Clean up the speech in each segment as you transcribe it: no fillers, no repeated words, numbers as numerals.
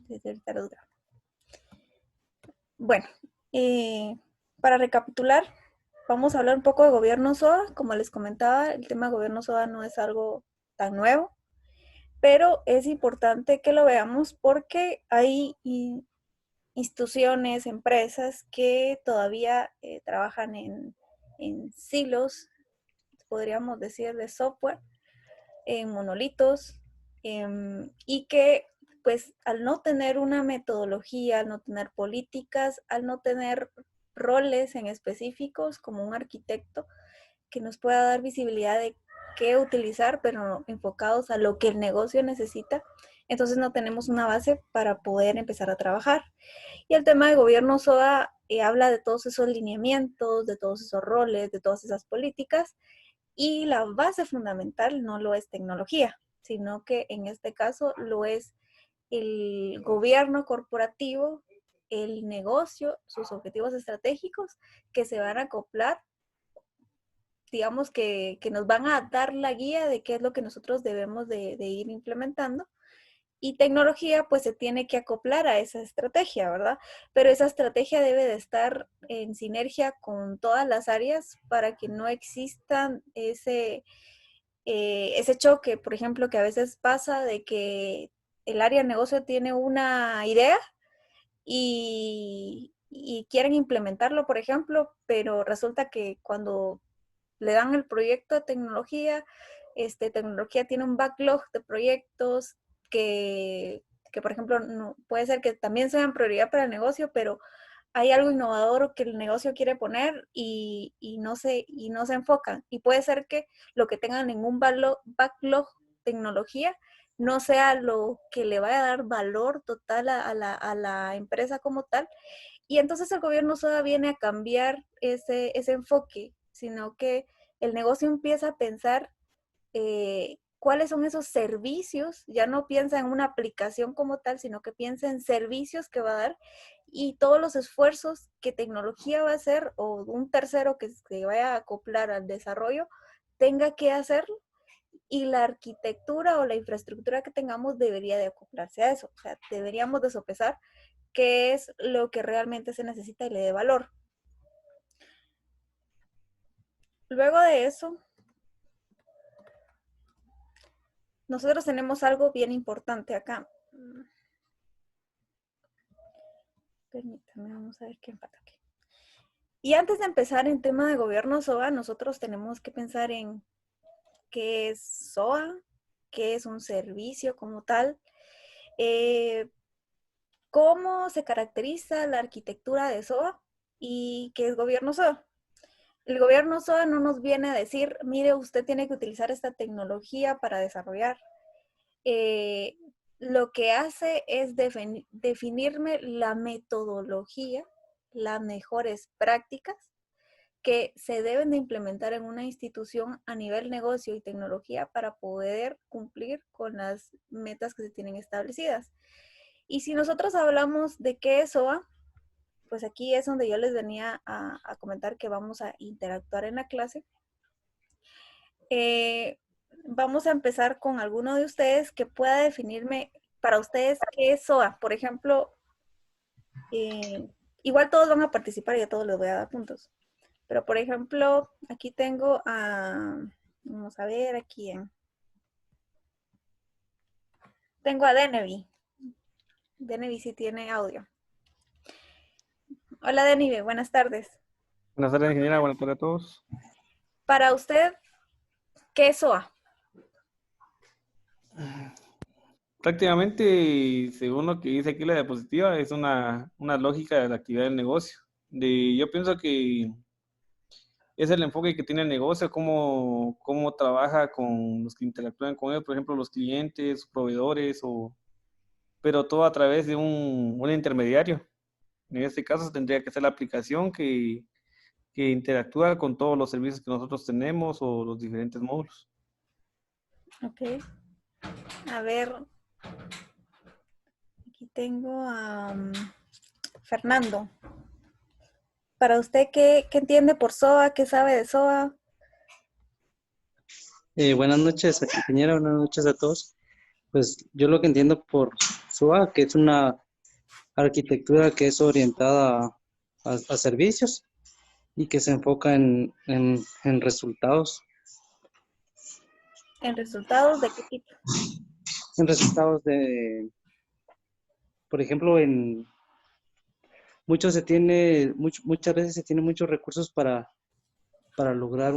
desde ahorita los grabo. Bueno, para recapitular, vamos a hablar un poco de gobierno SOA. Como les comentaba, el tema de gobierno SOA no es algo tan nuevo, pero es importante que lo veamos porque hay instituciones, empresas que todavía trabajan en silos, podríamos decir, de software, en monolitos, y que pues al no tener una metodología, al no tener políticas, al no tener roles en específicos como un arquitecto que nos pueda dar visibilidad de qué utilizar, pero enfocados a lo que el negocio necesita, entonces no tenemos una base para poder empezar a trabajar. Y el tema de gobierno SOA habla de todos esos lineamientos, de todos esos roles, de todas esas políticas, y la base fundamental no lo es tecnología, sino que en este caso lo es el gobierno corporativo, el negocio, sus objetivos estratégicos que se van a acoplar, digamos que nos van a dar la guía de qué es lo que nosotros debemos de ir implementando. Y tecnología pues se tiene que acoplar a esa estrategia, ¿verdad? Pero esa estrategia debe de estar en sinergia con todas las áreas para que no existan ese choque, por ejemplo, que a veces pasa de que el área de negocio tiene una idea y quieren implementarlo, por ejemplo, pero resulta que cuando le dan el proyecto de tecnología, tecnología tiene un backlog de proyectos que por ejemplo, no, puede ser que también sean prioridad para el negocio, pero hay algo innovador que el negocio quiere poner y no se enfocan. Y puede ser que lo que tengan en un backlog tecnología no sea lo que le vaya a dar valor total a la empresa como tal. Y entonces el gobierno solo viene a cambiar ese enfoque, sino que el negocio empieza a pensar cuáles son esos servicios, ya no piensa en una aplicación como tal, sino que piensa en servicios que va a dar y todos los esfuerzos que tecnología va a hacer o un tercero que se vaya a acoplar al desarrollo tenga que hacerlo, y la arquitectura o la infraestructura que tengamos debería de acoplarse a eso. O sea, deberíamos de sopesar qué es lo que realmente se necesita y le dé valor. Luego de eso, nosotros tenemos algo bien importante acá. Permítame, vamos a ver qué empata aquí. Y antes de empezar en tema de gobierno SOA, nosotros tenemos que pensar en qué es SOA, qué es un servicio como tal, cómo se caracteriza la arquitectura de SOA y qué es gobierno SOA. El gobierno SOA no nos viene a decir, mire, usted tiene que utilizar esta tecnología para desarrollar. Lo que hace es definirme la metodología, las mejores prácticas que se deben de implementar en una institución a nivel negocio y tecnología para poder cumplir con las metas que se tienen establecidas. Y si nosotros hablamos de qué es SOA, pues aquí es donde yo les venía a comentar que vamos a interactuar en la clase. Vamos a empezar con alguno de ustedes que pueda definirme para ustedes qué es SOA. Por ejemplo, igual todos van a participar y a todos les voy a dar puntos. Pero por ejemplo, aquí tengo a, vamos a ver aquí, tengo a Denevi. Denevi sí tiene audio. Hola Denevi, buenas tardes. Buenas tardes, ingeniera. Buenas tardes a todos. Para usted, ¿qué es SOA? Prácticamente, según lo que dice aquí la diapositiva, es una lógica de la actividad del negocio. Yo pienso que es el enfoque que tiene el negocio, cómo trabaja con los que interactúan con él, por ejemplo, los clientes, proveedores, pero todo a través de un intermediario. En este caso tendría que ser la aplicación que interactúa con todos los servicios que nosotros tenemos o los diferentes módulos. Ok. A ver, aquí tengo a Fernando. Para usted, ¿qué entiende por SOA? ¿Qué sabe de SOA? Buenas noches, ingeniero, buenas noches a todos. Pues yo lo que entiendo por SOA, que es una arquitectura que es orientada a servicios y que se enfoca en resultados. ¿En resultados de qué tipo? En resultados de, por ejemplo, muchas veces se tiene muchos recursos para lograr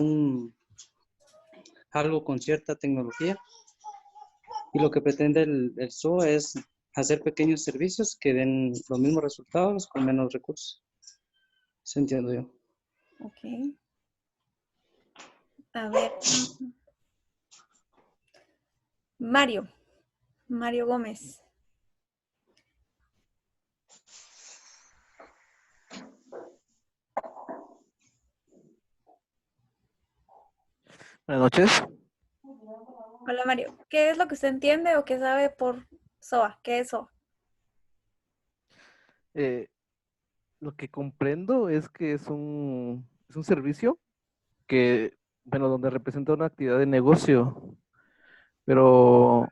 algo con cierta tecnología. Y lo que pretende el SOA es hacer pequeños servicios que den los mismos resultados con menos recursos. Eso entiendo yo. Ok. A ver. Mario Gómez. Buenas noches. Hola Mario. ¿Qué es lo que usted entiende o qué sabe por SOA? ¿Qué es SOA? Eh, lo que comprendo es que es un servicio que, bueno, donde representa una actividad de negocio, pero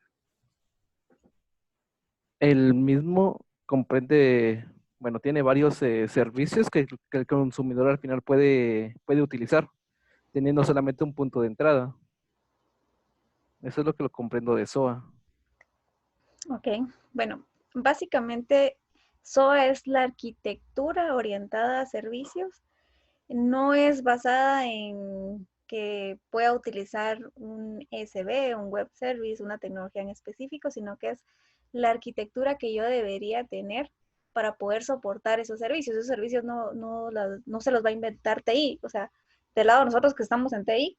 el mismo comprende, bueno, tiene varios servicios que el consumidor al final puede utilizar, teniendo solamente un punto de entrada. Eso es lo que lo comprendo de SOA. Ok. Bueno, básicamente SOA es la arquitectura orientada a servicios. No es basada en que pueda utilizar un ESB, un web service, una tecnología en específico, sino que es la arquitectura que yo debería tener para poder soportar esos servicios. Esos servicios no se los va a inventar TI, o sea, del lado de nosotros que estamos en TI,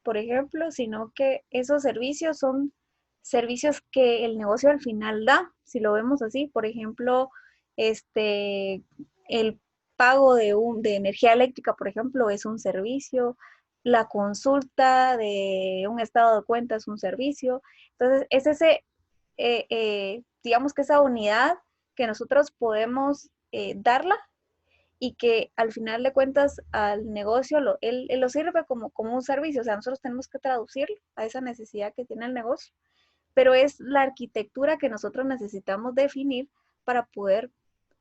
por ejemplo, sino que esos servicios son servicios que el negocio al final da, si lo vemos así, por ejemplo, el pago de energía eléctrica, por ejemplo, es un servicio, la consulta de un estado de cuenta es un servicio, entonces es digamos que esa unidad que nosotros podemos darla y que al final de cuentas al negocio él lo sirve como un servicio, o sea, nosotros tenemos que traducirlo a esa necesidad que tiene el negocio, pero es la arquitectura que nosotros necesitamos definir para poder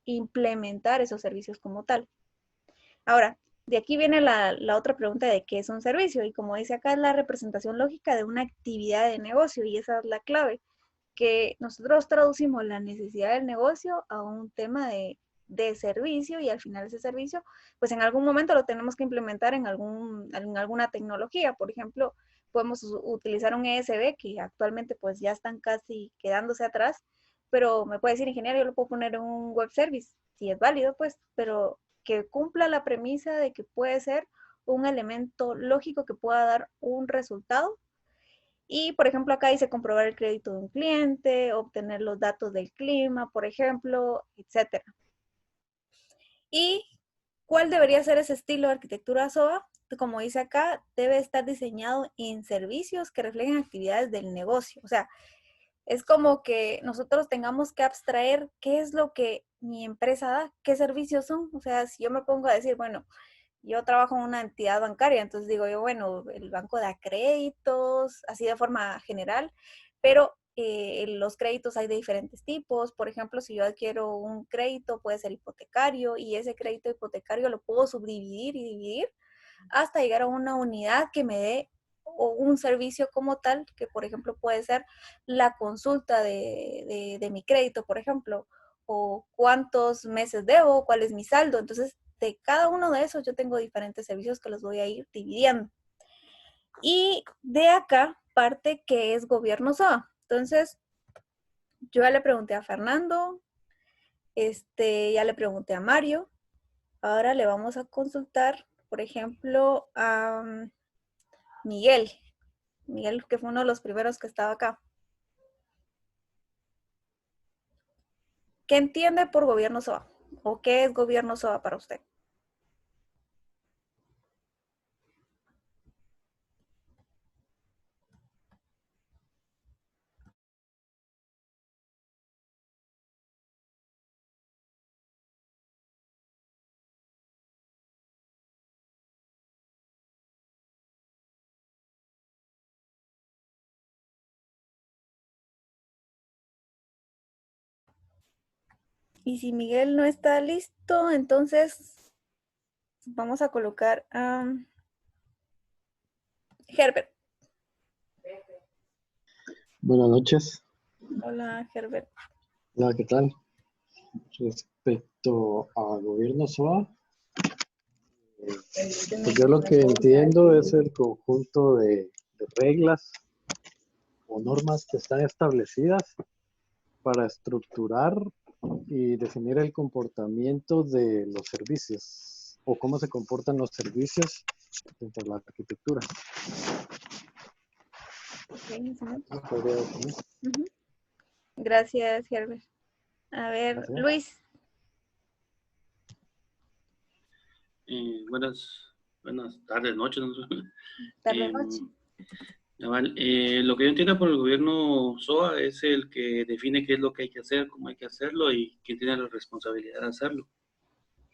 implementar esos servicios como tal. Ahora, de aquí viene la otra pregunta de qué es un servicio, y como dice acá, es la representación lógica de una actividad de negocio, y esa es la clave, que nosotros traducimos la necesidad del negocio a un tema de servicio, y al final ese servicio, pues en algún momento lo tenemos que implementar en alguna tecnología. Por ejemplo, podemos utilizar un ESB que actualmente pues ya están casi quedándose atrás, pero me puede decir, ingeniero, yo lo puedo poner en un web service, si es válido, pues, pero que cumpla la premisa de que puede ser un elemento lógico que pueda dar un resultado. Y, por ejemplo, acá dice comprobar el crédito de un cliente, obtener los datos del clima, por ejemplo, etcétera. ¿Y cuál debería ser ese estilo de arquitectura SOA? Como dice acá, debe estar diseñado en servicios que reflejen actividades del negocio. O sea, es como que nosotros tengamos que abstraer qué es lo que mi empresa da, qué servicios son. O sea, si yo me pongo a decir, bueno, yo trabajo en una entidad bancaria, entonces digo yo, bueno, el banco da créditos, así de forma general, pero los créditos hay de diferentes tipos. Por ejemplo, si yo adquiero un crédito, puede ser hipotecario, y ese crédito hipotecario lo puedo subdividir y dividir hasta llegar a una unidad que me dé o un servicio como tal, que por ejemplo puede ser la consulta de mi crédito, por ejemplo, o cuántos meses debo, cuál es mi saldo. Entonces, de cada uno de esos yo tengo diferentes servicios que los voy a ir dividiendo. Y de acá parte que es gobierno SOA. Entonces, yo ya le pregunté a Fernando, ya le pregunté a Mario, ahora le vamos a consultar, por ejemplo, a Miguel. Miguel, que fue uno de los primeros que estaba acá. ¿Qué entiende por gobierno SOA? ¿O qué es gobierno SOA para usted? Y si Miguel no está listo, entonces vamos a colocar a Herbert. Buenas noches. Hola, Herbert. Hola, ¿qué tal? Respecto al gobierno SOA, pues yo lo que entiendo es el conjunto de reglas o normas que están establecidas para estructurar y definir el comportamiento de los servicios o cómo se comportan los servicios dentro de la arquitectura. Okay, Podría definir. gracias, Herbert. A ver, Gracias. Luis. Buenas tardes, noches. Tarde noche. Lo que yo entiendo por el gobierno SOA es el que define qué es lo que hay que hacer, cómo hay que hacerlo y quién tiene la responsabilidad de hacerlo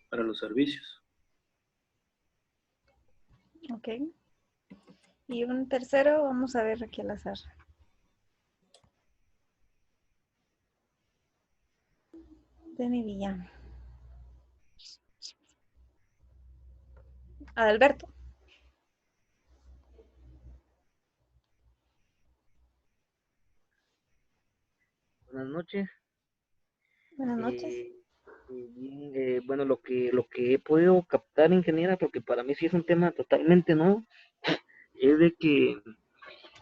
para los servicios. Ok. Y un tercero, vamos a ver aquí al azar. Denny Villano. Adalberto. Buenas noches. Buenas noches. Bueno, lo que he podido captar, ingeniera, porque para mí sí es un tema totalmente nuevo, es de que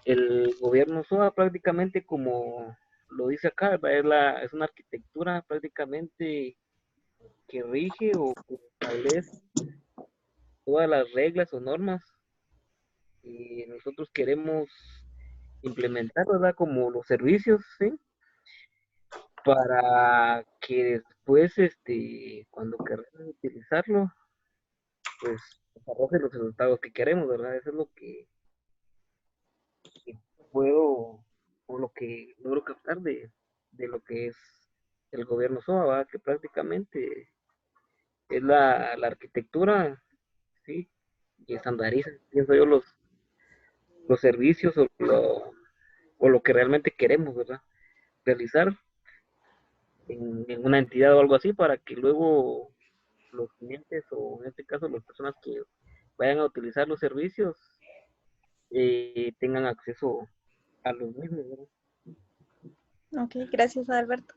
el gobierno SOA prácticamente, como lo dice acá, ¿verdad? Es una arquitectura prácticamente que rige o que establece todas las reglas o normas que nosotros queremos implementar, ¿verdad? Como los servicios, ¿sí? Para que después, cuando queramos utilizarlo, pues arroje los resultados que queremos, ¿verdad? Eso es lo que puedo, o lo que logro captar de lo que es el gobierno SOA, ¿verdad? Que prácticamente es la arquitectura, ¿sí? Y estandariza, pienso yo, los servicios o lo que realmente queremos, ¿verdad? Realizar en una entidad o algo así para que luego los clientes o en este caso las personas que vayan a utilizar los servicios tengan acceso a los mismos, ¿verdad? Ok, gracias, Adalberto.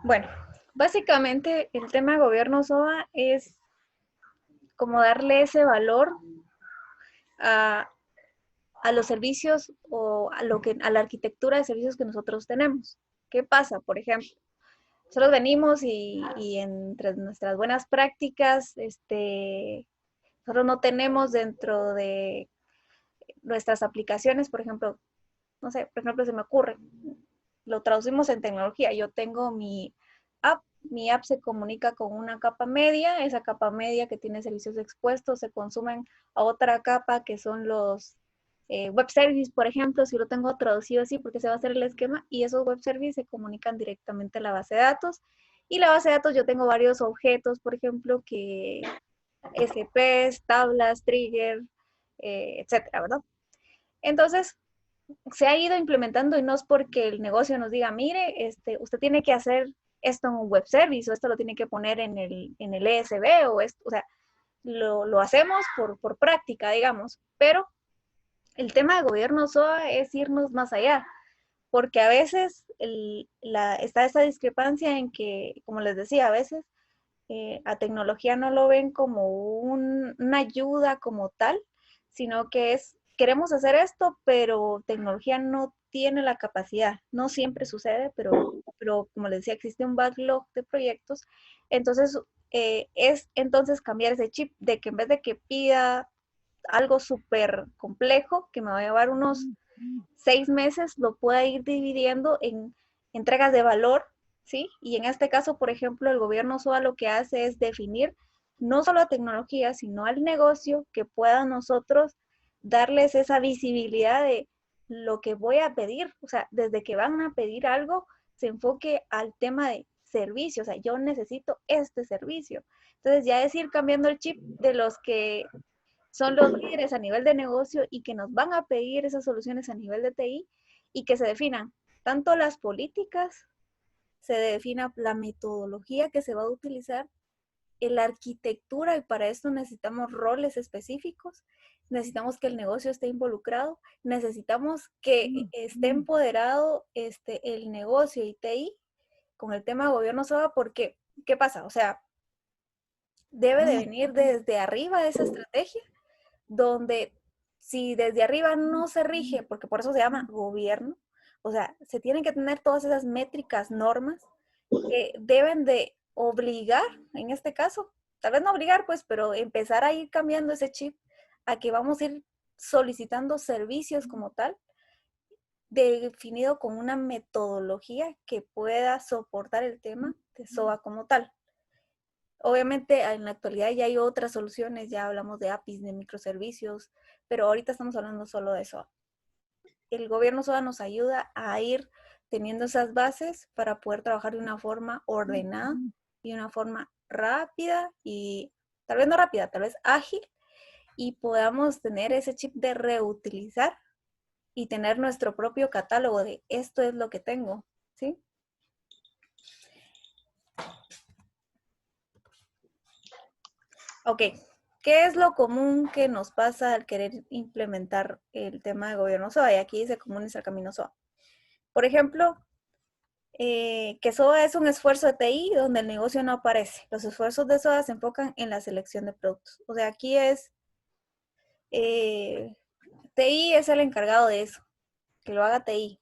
Bueno, básicamente el tema de gobierno SOA es como darle ese valor a, a los servicios o a la arquitectura de servicios que nosotros tenemos. ¿Qué pasa? Por ejemplo, nosotros venimos y entre nuestras buenas prácticas, nosotros no tenemos dentro de nuestras aplicaciones, por ejemplo, no sé, por ejemplo, se me ocurre, lo traducimos en tecnología. Yo tengo mi app se comunica con una capa media, esa capa media que tiene servicios expuestos se consumen a otra capa que son los web services, por ejemplo, si lo tengo traducido así, porque se va a hacer el esquema, y esos web services se comunican directamente a la base de datos. Y la base de datos yo tengo varios objetos, por ejemplo, que SPs, tablas, trigger, etcétera, ¿verdad? Entonces, se ha ido implementando y no es porque el negocio nos diga, mire, usted tiene que hacer esto en un web service o esto lo tiene que poner en el ESB o esto, o sea, lo hacemos por práctica, digamos, pero el tema de gobierno SOA es irnos más allá, porque a veces está esa discrepancia en que, como les decía, a veces a tecnología no lo ven como una ayuda como tal, sino que queremos hacer esto, pero tecnología no tiene la capacidad. No siempre sucede, pero como les decía, existe un backlog de proyectos. Entonces, es entonces cambiar ese chip de que en vez de que pida algo súper complejo, que me va a llevar unos 6 meses, lo pueda ir dividiendo en entregas de valor, ¿sí? Y en este caso, por ejemplo, el gobierno SOA lo que hace es definir no solo a tecnología, sino al negocio que pueda nosotros darles esa visibilidad de lo que voy a pedir, o sea, desde que van a pedir algo, se enfoque al tema de servicio, o sea, yo necesito este servicio. Entonces ya es ir cambiando el chip de los que son los líderes a nivel de negocio y que nos van a pedir esas soluciones a nivel de TI y que se definan tanto las políticas, se defina la metodología que se va a utilizar, la arquitectura, y para esto necesitamos roles específicos, necesitamos que el negocio esté involucrado, necesitamos que esté empoderado el negocio y TI con el tema de gobierno SOA, porque, ¿qué pasa? O sea, debe de venir desde arriba esa estrategia, donde si desde arriba no se rige, porque por eso se llama gobierno, o sea, se tienen que tener todas esas métricas, normas, que deben de obligar, en este caso, tal vez no obligar, pues, pero empezar a ir cambiando ese chip a que vamos a ir solicitando servicios como tal, definido con una metodología que pueda soportar el tema de SOA como tal. Obviamente en la actualidad ya hay otras soluciones, ya hablamos de APIs, de microservicios, pero ahorita estamos hablando solo de SOA. El gobierno SOA nos ayuda a ir teniendo esas bases para poder trabajar de una forma ordenada y una forma rápida y tal vez no rápida, tal vez ágil, y podamos tener ese chip de reutilizar y tener nuestro propio catálogo de esto es lo que tengo, ¿sí? Ok, ¿qué es lo común que nos pasa al querer implementar el tema de gobierno SOA? Y aquí dice común es el camino SOA. Por ejemplo, que SOA es un esfuerzo de TI donde el negocio no aparece. Los esfuerzos de SOA se enfocan en la selección de productos. O sea, aquí es, TI es el encargado de eso, que lo haga TI.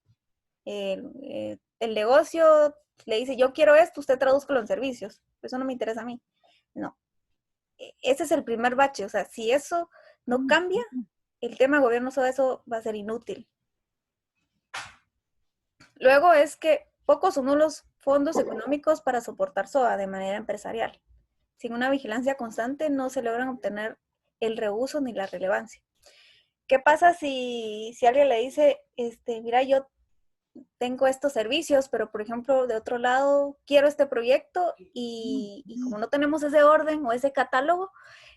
El negocio le dice, yo quiero esto, usted tradúzcalo en servicios. Eso no me interesa a mí. No. Ese es el primer bache. O sea, si eso no cambia, el tema de gobierno SOA, eso va a ser inútil. Luego es que pocos son los fondos económicos para soportar SOA de manera empresarial. Sin una vigilancia constante no se logran obtener el reuso ni la relevancia. ¿Qué pasa si alguien le dice, mira, yo tengo estos servicios, pero por ejemplo, de otro lado, quiero este proyecto y como no tenemos ese orden o ese catálogo,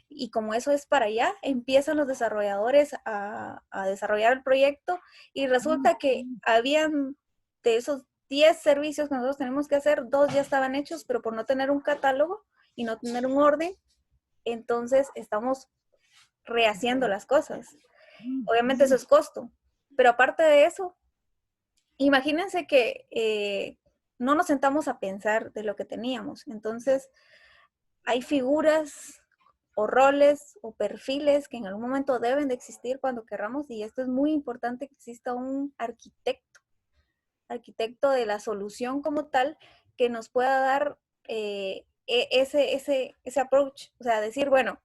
y como eso es para allá, empiezan los desarrolladores a desarrollar el proyecto y resulta que habían de esos 10 servicios que nosotros tenemos que hacer, 2 ya estaban hechos, pero por no tener un catálogo y no tener un orden, entonces estamos rehaciendo las cosas. Obviamente eso es costo, pero aparte de eso, imagínense que no nos sentamos a pensar de lo que teníamos. Entonces, hay figuras o roles o perfiles que en algún momento deben de existir cuando querramos, y esto es muy importante, que exista un arquitecto de la solución como tal, que nos pueda dar ese approach. O sea, decir, bueno,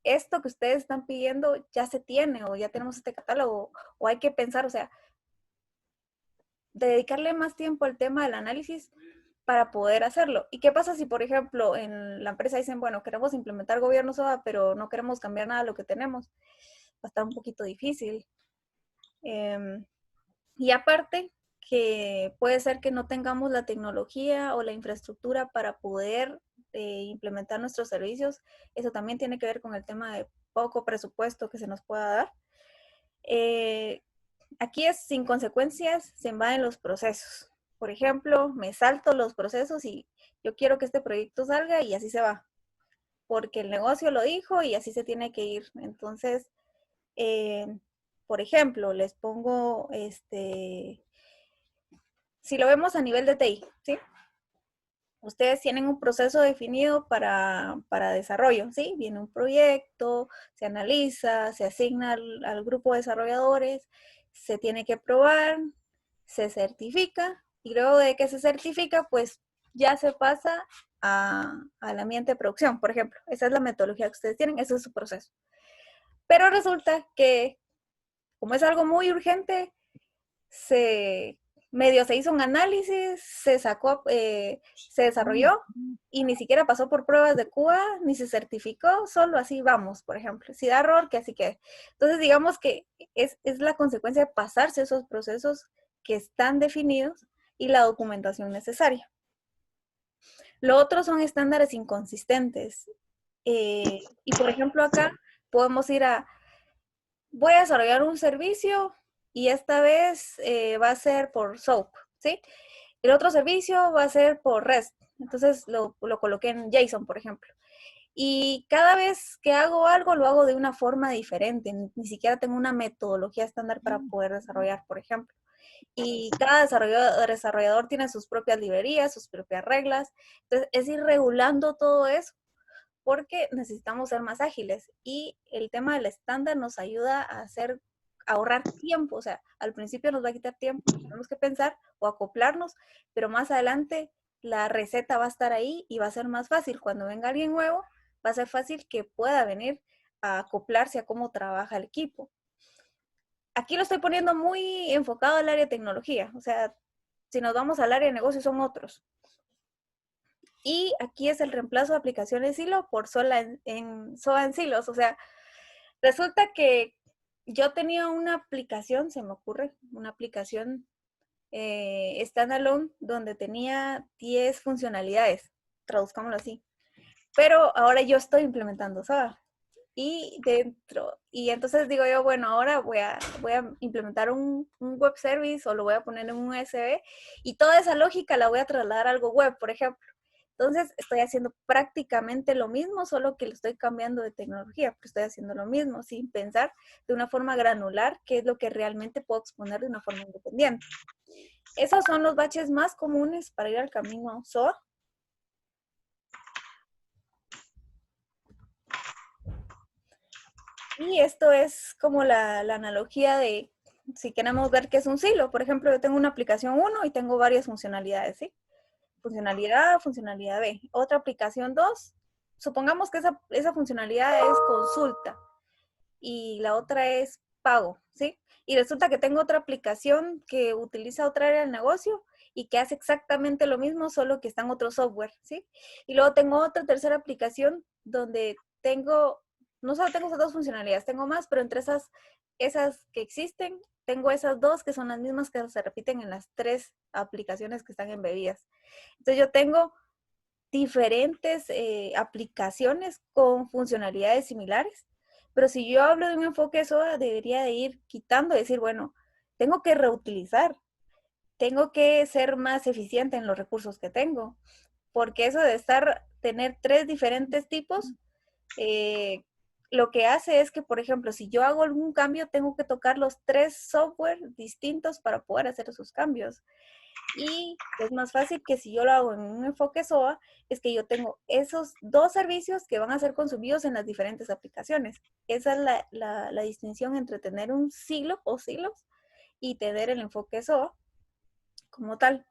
esto que ustedes están pidiendo ya se tiene, o ya tenemos este catálogo, o hay que pensar, o sea, dedicarle más tiempo al tema del análisis para poder hacerlo. ¿Y qué pasa si, por ejemplo, en la empresa dicen, bueno, queremos implementar gobierno SOA, pero no queremos cambiar nada de lo que tenemos? Va a estar un poquito difícil. Y aparte, que puede ser que no tengamos la tecnología o la infraestructura para poder implementar nuestros servicios. Eso también tiene que ver con el tema de poco presupuesto que se nos pueda dar. Aquí es sin consecuencias, se invaden los procesos. Por ejemplo, me salto los procesos y yo quiero que este proyecto salga y así se va, porque el negocio lo dijo y así se tiene que ir. Entonces, por ejemplo, les pongo, si lo vemos a nivel de TI, ¿sí? Ustedes tienen un proceso definido para desarrollo, ¿sí? Viene un proyecto, se analiza, se asigna al grupo de desarrolladores, se tiene que probar, se certifica, y luego de que se certifica, pues ya se pasa al ambiente de producción, por ejemplo. Esa es la metodología que ustedes tienen, ese es su proceso. Pero resulta que, como es algo muy urgente, se hizo un análisis, se sacó, se desarrolló y ni siquiera pasó por pruebas de QA, ni se certificó, solo así vamos, por ejemplo. Si da error, que así quede. Entonces, digamos que es la consecuencia de pasarse esos procesos que están definidos y la documentación necesaria. Lo otro son estándares inconsistentes. Y, por ejemplo, acá podemos ir voy a desarrollar un servicio y esta vez va a ser por SOAP, ¿sí? El otro servicio va a ser por REST. Entonces lo coloqué en JSON, por ejemplo. Y cada vez que hago algo, lo hago de una forma diferente. Ni siquiera tengo una metodología estándar para poder desarrollar, por ejemplo. Y cada desarrollador tiene sus propias librerías, sus propias reglas. Entonces, es ir regulando todo eso porque necesitamos ser más ágiles. Y el tema del estándar nos ayuda a ahorrar tiempo. O sea, al principio nos va a quitar tiempo, tenemos que pensar o acoplarnos, pero más adelante la receta va a estar ahí y va a ser más fácil. Cuando venga alguien nuevo, va a ser fácil que pueda venir a acoplarse a cómo trabaja el equipo. Aquí lo estoy poniendo muy enfocado al área de tecnología. O sea, si nos vamos al área de negocio son otros. Y aquí es el reemplazo de aplicaciones Silo por SOA en Silos. O sea, resulta que yo tenía una aplicación, se me ocurre, una aplicación standalone donde tenía 10 funcionalidades, traduzcámoslo así. Pero ahora yo estoy implementando SOA. Y entonces digo yo, bueno, ahora voy a implementar un web service o lo voy a poner en un USB y toda esa lógica la voy a trasladar a algo web, por ejemplo. Entonces estoy haciendo prácticamente lo mismo, solo que lo estoy cambiando de tecnología, pero estoy haciendo lo mismo sin pensar de una forma granular qué es lo que realmente puedo exponer de una forma independiente. Esos son los baches más comunes para ir al camino SOA. Y esto es como la analogía de si queremos ver qué es un silo. Por ejemplo, yo tengo una aplicación 1 y tengo varias funcionalidades, ¿sí? Funcionalidad A, funcionalidad B. Otra aplicación 2, supongamos que esa funcionalidad es consulta y la otra es pago, ¿sí? Y resulta que tengo otra aplicación que utiliza otra área del negocio y que hace exactamente lo mismo, solo que está en otro software, ¿sí? Y luego tengo otra tercera aplicación donde no solo tengo esas dos funcionalidades, tengo más, pero entre esas que existen, tengo esas dos que son las mismas que se repiten en las 3 aplicaciones que están embebidas. Entonces yo tengo diferentes aplicaciones con funcionalidades similares, pero si yo hablo de un enfoque SOA, debería de ir quitando y decir, bueno, tengo que reutilizar, tengo que ser más eficiente en los recursos que tengo, porque eso de tener 3 diferentes tipos, lo que hace es que, por ejemplo, si yo hago algún cambio, tengo que tocar los 3 software distintos para poder hacer esos cambios. Y es más fácil que si yo lo hago en un enfoque SOA, es que yo tengo esos 2 servicios que van a ser consumidos en las diferentes aplicaciones. Esa es la distinción entre tener un silo o silos y tener el enfoque SOA como tal.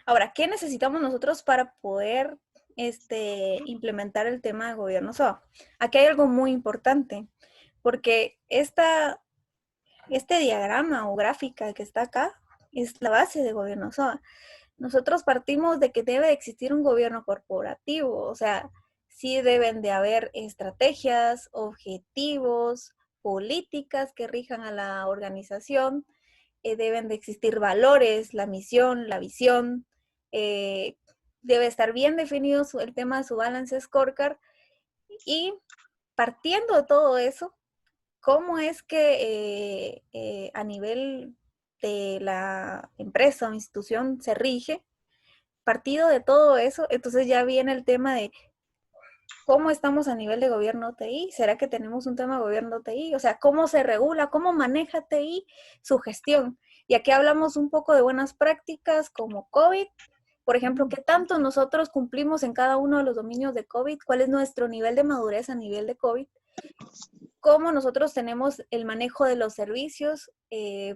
Ahora, ¿qué necesitamos nosotros para poder implementar el tema de gobierno SOA? Aquí hay algo muy importante, porque este diagrama o gráfica que está acá es la base de gobierno SOA. Nosotros partimos de que debe existir un gobierno corporativo, o sea, sí deben de haber estrategias, objetivos, políticas que rijan a la organización, deben de existir valores, la misión, la visión, debe estar bien definido el tema de su balance scorecard y partiendo de todo eso, ¿cómo es que a nivel de la empresa o institución se rige? Partido de todo eso, entonces ya viene el tema de cómo estamos a nivel de gobierno TI. ¿Será que tenemos un tema de gobierno TI? O sea, ¿cómo se regula? ¿Cómo maneja TI su gestión? Y aquí hablamos un poco de buenas prácticas como COVID. Por ejemplo, ¿qué tanto nosotros cumplimos en cada uno de los dominios de COVID? ¿Cuál es nuestro nivel de madurez a nivel de COVID? ¿Cómo nosotros tenemos el manejo de los servicios?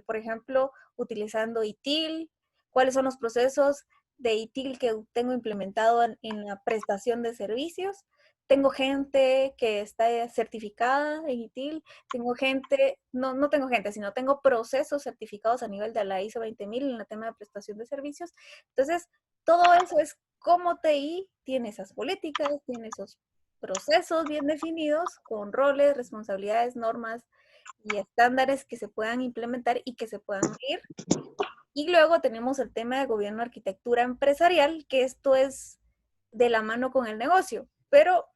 Por ejemplo, utilizando ITIL. ¿Cuáles son los procesos de ITIL que tengo implementado en la prestación de servicios? Tengo gente que está certificada en ITIL, tengo gente, no tengo gente, sino tengo procesos certificados a nivel de la ISO 20000 en el tema de prestación de servicios. Entonces, todo eso es cómo TI tiene esas políticas, tiene esos procesos bien definidos con roles, responsabilidades, normas y estándares que se puedan implementar y que se puedan medir. Y luego tenemos el tema de gobierno, arquitectura empresarial, que esto es de la mano con el negocio, pero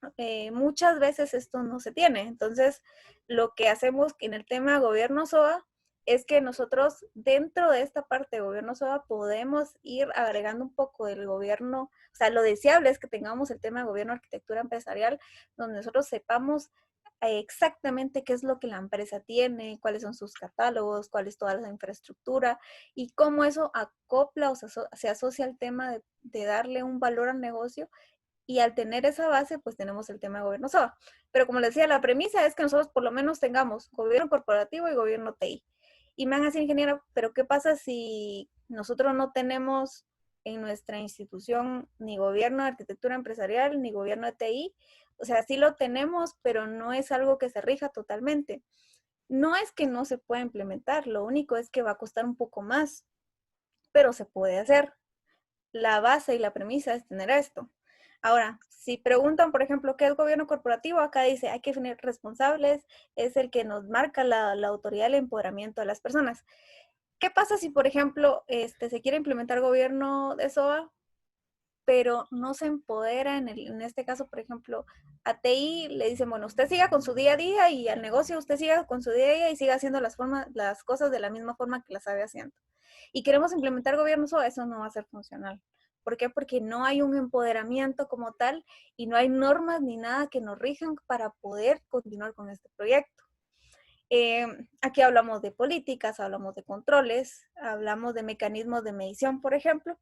muchas veces esto no se tiene. Entonces, lo que hacemos en el tema gobierno SOA es que nosotros dentro de esta parte de gobierno SOA podemos ir agregando un poco del gobierno, o sea, lo deseable es que tengamos el tema de gobierno arquitectura empresarial, donde nosotros sepamos exactamente qué es lo que la empresa tiene, cuáles son sus catálogos, cuál es toda la infraestructura y cómo eso acopla o se asocia al tema de darle un valor al negocio. Y al tener esa base, pues tenemos el tema de gobierno SOA. Pero como les decía, la premisa es que nosotros por lo menos tengamos gobierno corporativo y gobierno TI. Y me van a decir, ingeniero, pero ¿qué pasa si nosotros no tenemos en nuestra institución ni gobierno de arquitectura empresarial, ni gobierno de TI? O sea, sí lo tenemos, pero no es algo que se rija totalmente. No es que no se pueda implementar, lo único es que va a costar un poco más, pero se puede hacer. La base y la premisa es tener esto. Ahora, si preguntan, por ejemplo, ¿qué es gobierno corporativo? Acá dice, hay que definir responsables, es el que nos marca la autoridad del empoderamiento de las personas. ¿Qué pasa si, por ejemplo, se quiere implementar gobierno de SOA, pero no se empodera en este caso, por ejemplo, a TI le dicen, bueno, usted siga con su día a día y al negocio usted siga con su día a día y siga haciendo las cosas de la misma forma que las sabe haciendo. Y queremos implementar gobierno SOA, eso no va a ser funcional. ¿Por qué? Porque no hay un empoderamiento como tal y no hay normas ni nada que nos rijan para poder continuar con este proyecto. Aquí hablamos de políticas, hablamos de controles, hablamos de mecanismos de medición, por ejemplo,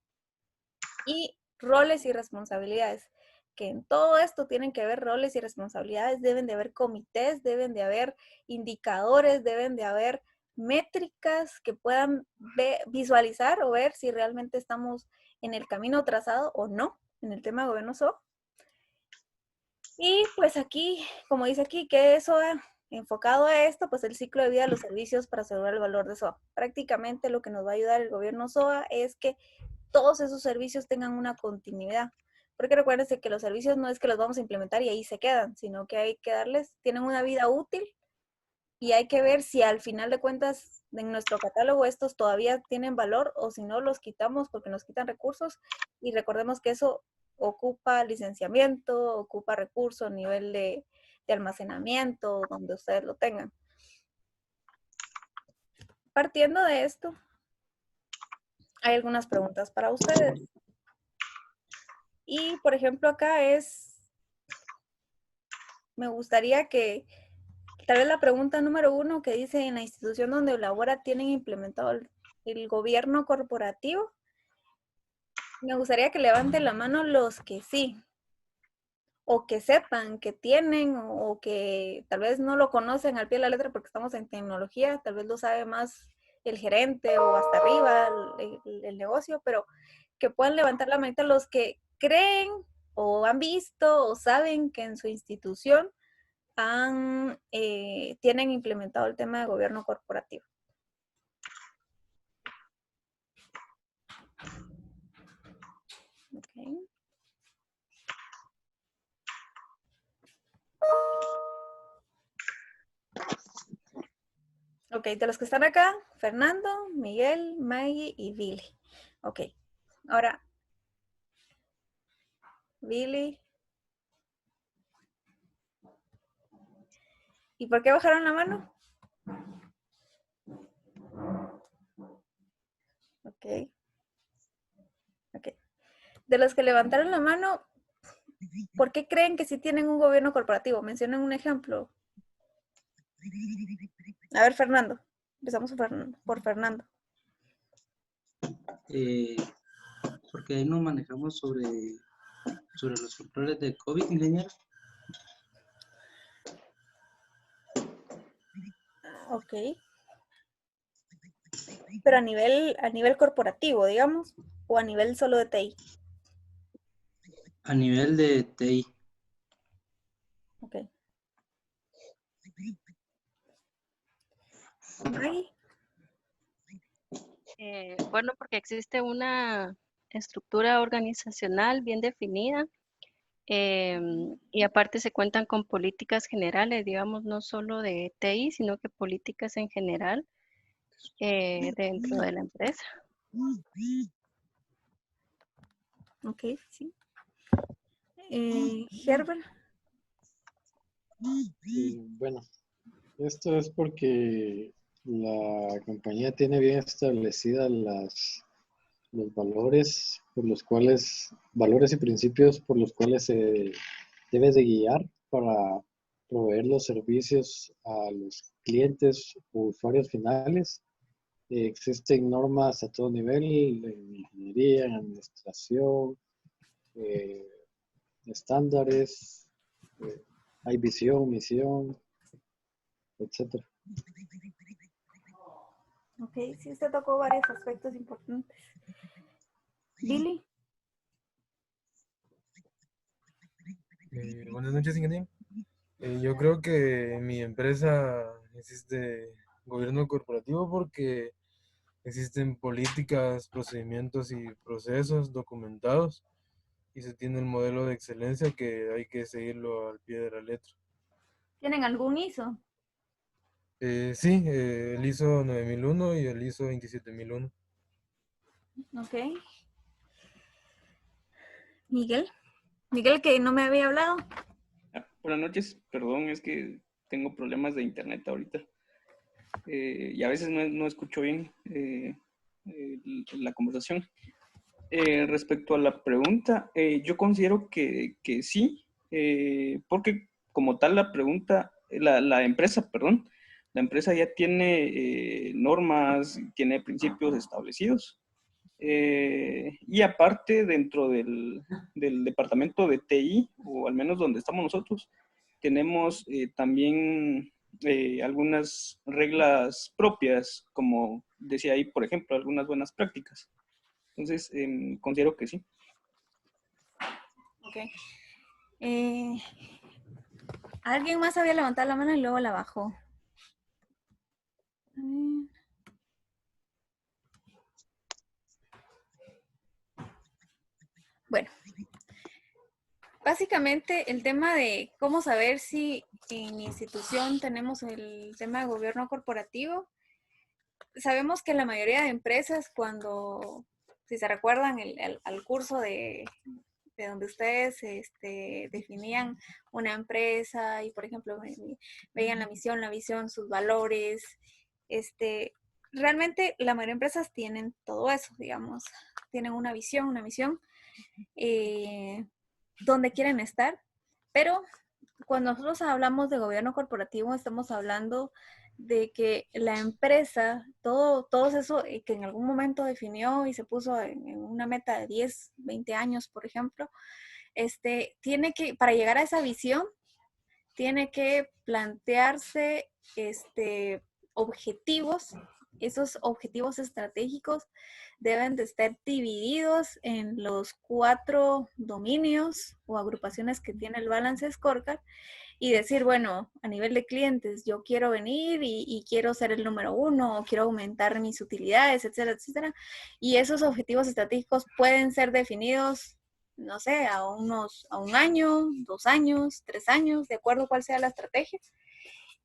y roles y responsabilidades. Que en todo esto tienen que haber roles y responsabilidades, deben de haber comités, deben de haber indicadores, deben de haber métricas que puedan visualizar o ver si realmente estamos en el camino trazado o no en el tema de gobierno SOA. Y pues aquí, como dice aquí, que eso enfocado a esto, pues el ciclo de vida de los servicios para asegurar el valor de SOA. Prácticamente lo que nos va a ayudar el gobierno SOA es que todos esos servicios tengan una continuidad. Porque recuérdense que los servicios no es que los vamos a implementar y ahí se quedan, sino que hay que darles, tienen una vida útil y hay que ver si al final de cuentas en nuestro catálogo estos todavía tienen valor o si no los quitamos porque nos quitan recursos y recordemos que eso ocupa licenciamiento, ocupa recursos a nivel de almacenamiento, donde ustedes lo tengan. Partiendo de esto, hay algunas preguntas para ustedes. Y, por ejemplo, acá me gustaría que tal vez la pregunta número 1 que dice, en la institución donde labora tienen implementado el gobierno corporativo. Me gustaría que levanten la mano los que sí, o que sepan que tienen, o que tal vez no lo conocen al pie de la letra porque estamos en tecnología, tal vez lo sabe más el gerente o hasta arriba el negocio, pero que puedan levantar la mano los que creen o han visto o saben que en su institución tienen implementado el tema de gobierno corporativo. Okay. Ok, de los que están acá, Fernando, Miguel, Maggie y Billy. Ok, ahora, Billy. ¿Y por qué bajaron la mano? Ok. Ok. De los que levantaron la mano, ¿por qué creen que sí tienen un gobierno corporativo? Mencionen un ejemplo. A ver, Fernando. Empezamos por Fernando. Porque ahí nos manejamos sobre los controles de COVID, ingeniero. Ok. Pero a nivel corporativo, digamos, o a nivel solo de TI. A nivel de TI. Ok. Maggie. Bueno, porque existe una estructura organizacional bien definida y aparte se cuentan con políticas generales, digamos, no solo de TI, sino que políticas en general dentro de la empresa. Ok, sí. Herbert. Bueno, Esto es porque la compañía tiene bien establecidas los valores por los cuales, valores y principios por los cuales se debe de guiar para proveer los servicios a los clientes o usuarios finales. Existen normas a todo nivel, en ingeniería, en administración, eh, estándares, hay visión, misión, etcétera. Ok, sí, usted tocó varios aspectos importantes. Billy. Buenas noches, ingeniero. Yo creo que en mi empresa existe gobierno corporativo porque existen políticas, procedimientos y procesos documentados y se tiene el modelo de excelencia que hay que seguirlo al pie de la letra. ¿Tienen algún ISO? Sí, el ISO 9001 y el ISO 27001. Ok. Miguel. Miguel, que no me había hablado. Buenas noches, perdón, es que tengo problemas de internet ahorita y a veces no escucho bien la conversación. Respecto a la pregunta, yo considero que sí, porque como tal la pregunta, la empresa, perdón, la empresa ya tiene normas, tiene principios establecidos. Y aparte, dentro del departamento de TI, o al menos donde estamos nosotros, tenemos también algunas reglas propias, como decía ahí, por ejemplo, algunas buenas prácticas. Entonces, considero que sí. Ok. Alguien más había levantado la mano y luego la bajó. Bueno, básicamente el tema de cómo saber si en mi institución tenemos el tema de gobierno corporativo. Sabemos que la mayoría de empresas, cuando, si se recuerdan al curso de donde ustedes definían una empresa y, por ejemplo, veían la misión, la visión, sus valores, realmente la mayoría de empresas tienen todo eso, digamos, tienen una visión, una misión, donde quieren estar, pero cuando nosotros hablamos de gobierno corporativo estamos hablando de que la empresa, todo eso que en algún momento definió y se puso en una meta de 10, 20 años, por ejemplo, tiene que, para llegar a esa visión, tiene que plantearse objetivos. Esos objetivos estratégicos deben de estar divididos en los 4 dominios o agrupaciones que tiene el Balance Scorecard y decir, bueno, a nivel de clientes, yo quiero venir y quiero ser el número 1 o quiero aumentar mis utilidades, etcétera, etcétera. Y esos objetivos estratégicos pueden ser definidos, no sé, a un año, 2 años, 3 años, de acuerdo a cuál sea la estrategia.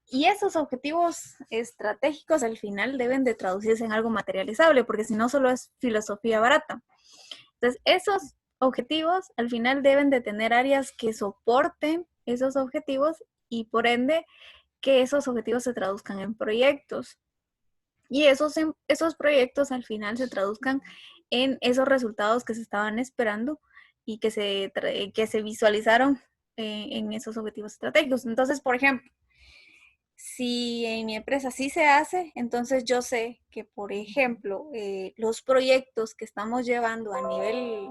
Y esos objetivos estratégicos al final deben de traducirse en algo materializable, porque si no solo es filosofía barata. Entonces, esos objetivos al final deben de tener áreas que soporten esos objetivos y por ende que esos objetivos se traduzcan en proyectos. Y esos proyectos al final se traduzcan en esos resultados que se estaban esperando y que se visualizaron en esos objetivos estratégicos. Entonces, por ejemplo, si en mi empresa sí se hace, entonces yo sé que, por ejemplo, los proyectos que estamos llevando a nivel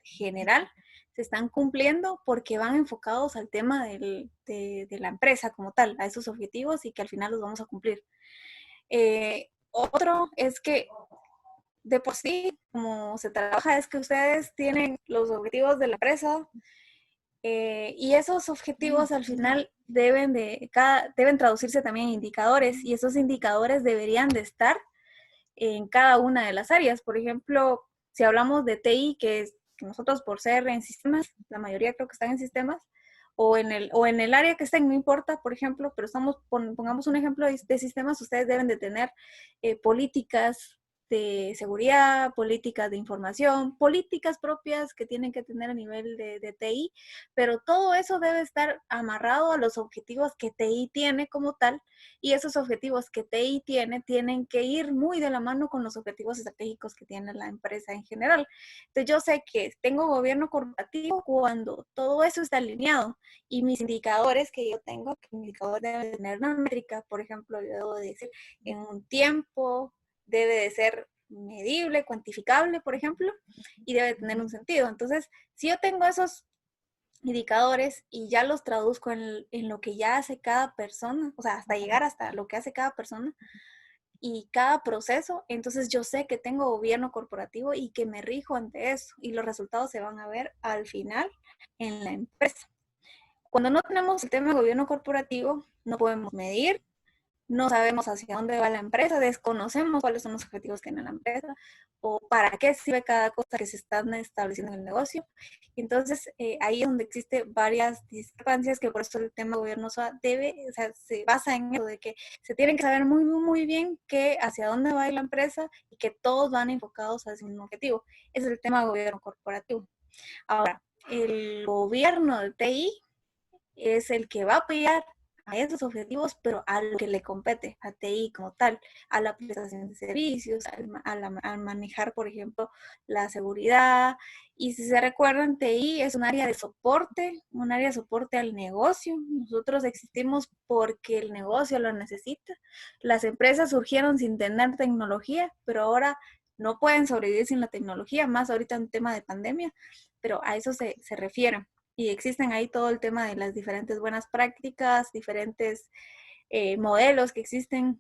general se están cumpliendo porque van enfocados al tema de la empresa como tal, a esos objetivos y que al final los vamos a cumplir. Otro es que de por sí, como se trabaja, es que ustedes tienen los objetivos de la empresa y esos objetivos al final deben traducirse también en indicadores y esos indicadores deberían de estar en cada una de las áreas. Por ejemplo, si hablamos de TI, que nosotros por ser en sistemas, la mayoría creo que están en sistemas, o en el área que estén, no importa, por ejemplo, pero pongamos un ejemplo de sistemas, ustedes deben de tener políticas de seguridad, políticas de información, políticas propias que tienen que tener a nivel de TI, pero todo eso debe estar amarrado a los objetivos que TI tiene como tal, y esos objetivos que TI tiene tienen que ir muy de la mano con los objetivos estratégicos que tiene la empresa en general. Entonces yo sé que tengo gobierno corporativo cuando todo eso está alineado, y mis indicadores que yo tengo, que mi indicador debe tener una métrica, por ejemplo, yo debo decir en un tiempo, debe de ser medible, cuantificable, por ejemplo, y debe tener un sentido. Entonces, si yo tengo esos indicadores y ya los traduzco en lo que ya hace cada persona, o sea, hasta llegar hasta lo que hace cada persona y cada proceso, entonces yo sé que tengo gobierno corporativo y que me rijo ante eso, y los resultados se van a ver al final en la empresa. Cuando no tenemos el tema de gobierno corporativo, no podemos medir, no sabemos hacia dónde va la empresa, desconocemos cuáles son los objetivos que tiene la empresa o para qué sirve cada cosa que se están estableciendo en el negocio. Entonces, ahí es donde existen varias discrepancias, que por eso el tema gobierno SOA se basa en eso, de que se tienen que saber muy, muy, muy bien hacia dónde va la empresa y que todos van enfocados hacia un objetivo. Ese es el tema de gobierno corporativo. Ahora, el gobierno de TI es el que va a apoyar a esos objetivos, pero a lo que le compete, a TI como tal, a la prestación de servicios, al manejar, por ejemplo, la seguridad. Y si se recuerdan, TI es un área de soporte, un área de soporte al negocio. Nosotros existimos porque el negocio lo necesita. Las empresas surgieron sin tener tecnología, pero ahora no pueden sobrevivir sin la tecnología, más ahorita en tema de pandemia, pero a eso se refiere. Y existen ahí todo el tema de las diferentes buenas prácticas, diferentes modelos que existen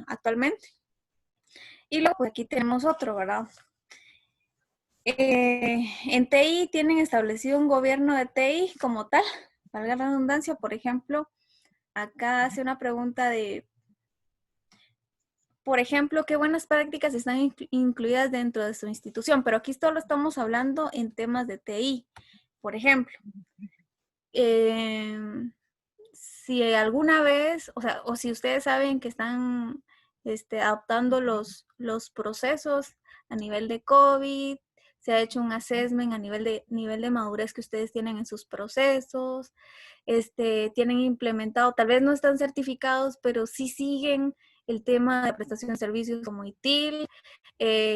actualmente. Y luego pues, aquí tenemos otro, ¿verdad? En TI tienen establecido un gobierno de TI como tal, valga la redundancia. Por ejemplo, acá hace una pregunta de, por ejemplo, ¿qué buenas prácticas están incluidas dentro de su institución? Pero aquí solo estamos hablando en temas de TI. Por ejemplo, si alguna vez, o si ustedes saben que están adaptando los procesos a nivel de COVID, se ha hecho un assessment a nivel de madurez que ustedes tienen en sus procesos, tienen implementado, tal vez no están certificados, pero sí siguen el tema de prestación de servicios como ITIL,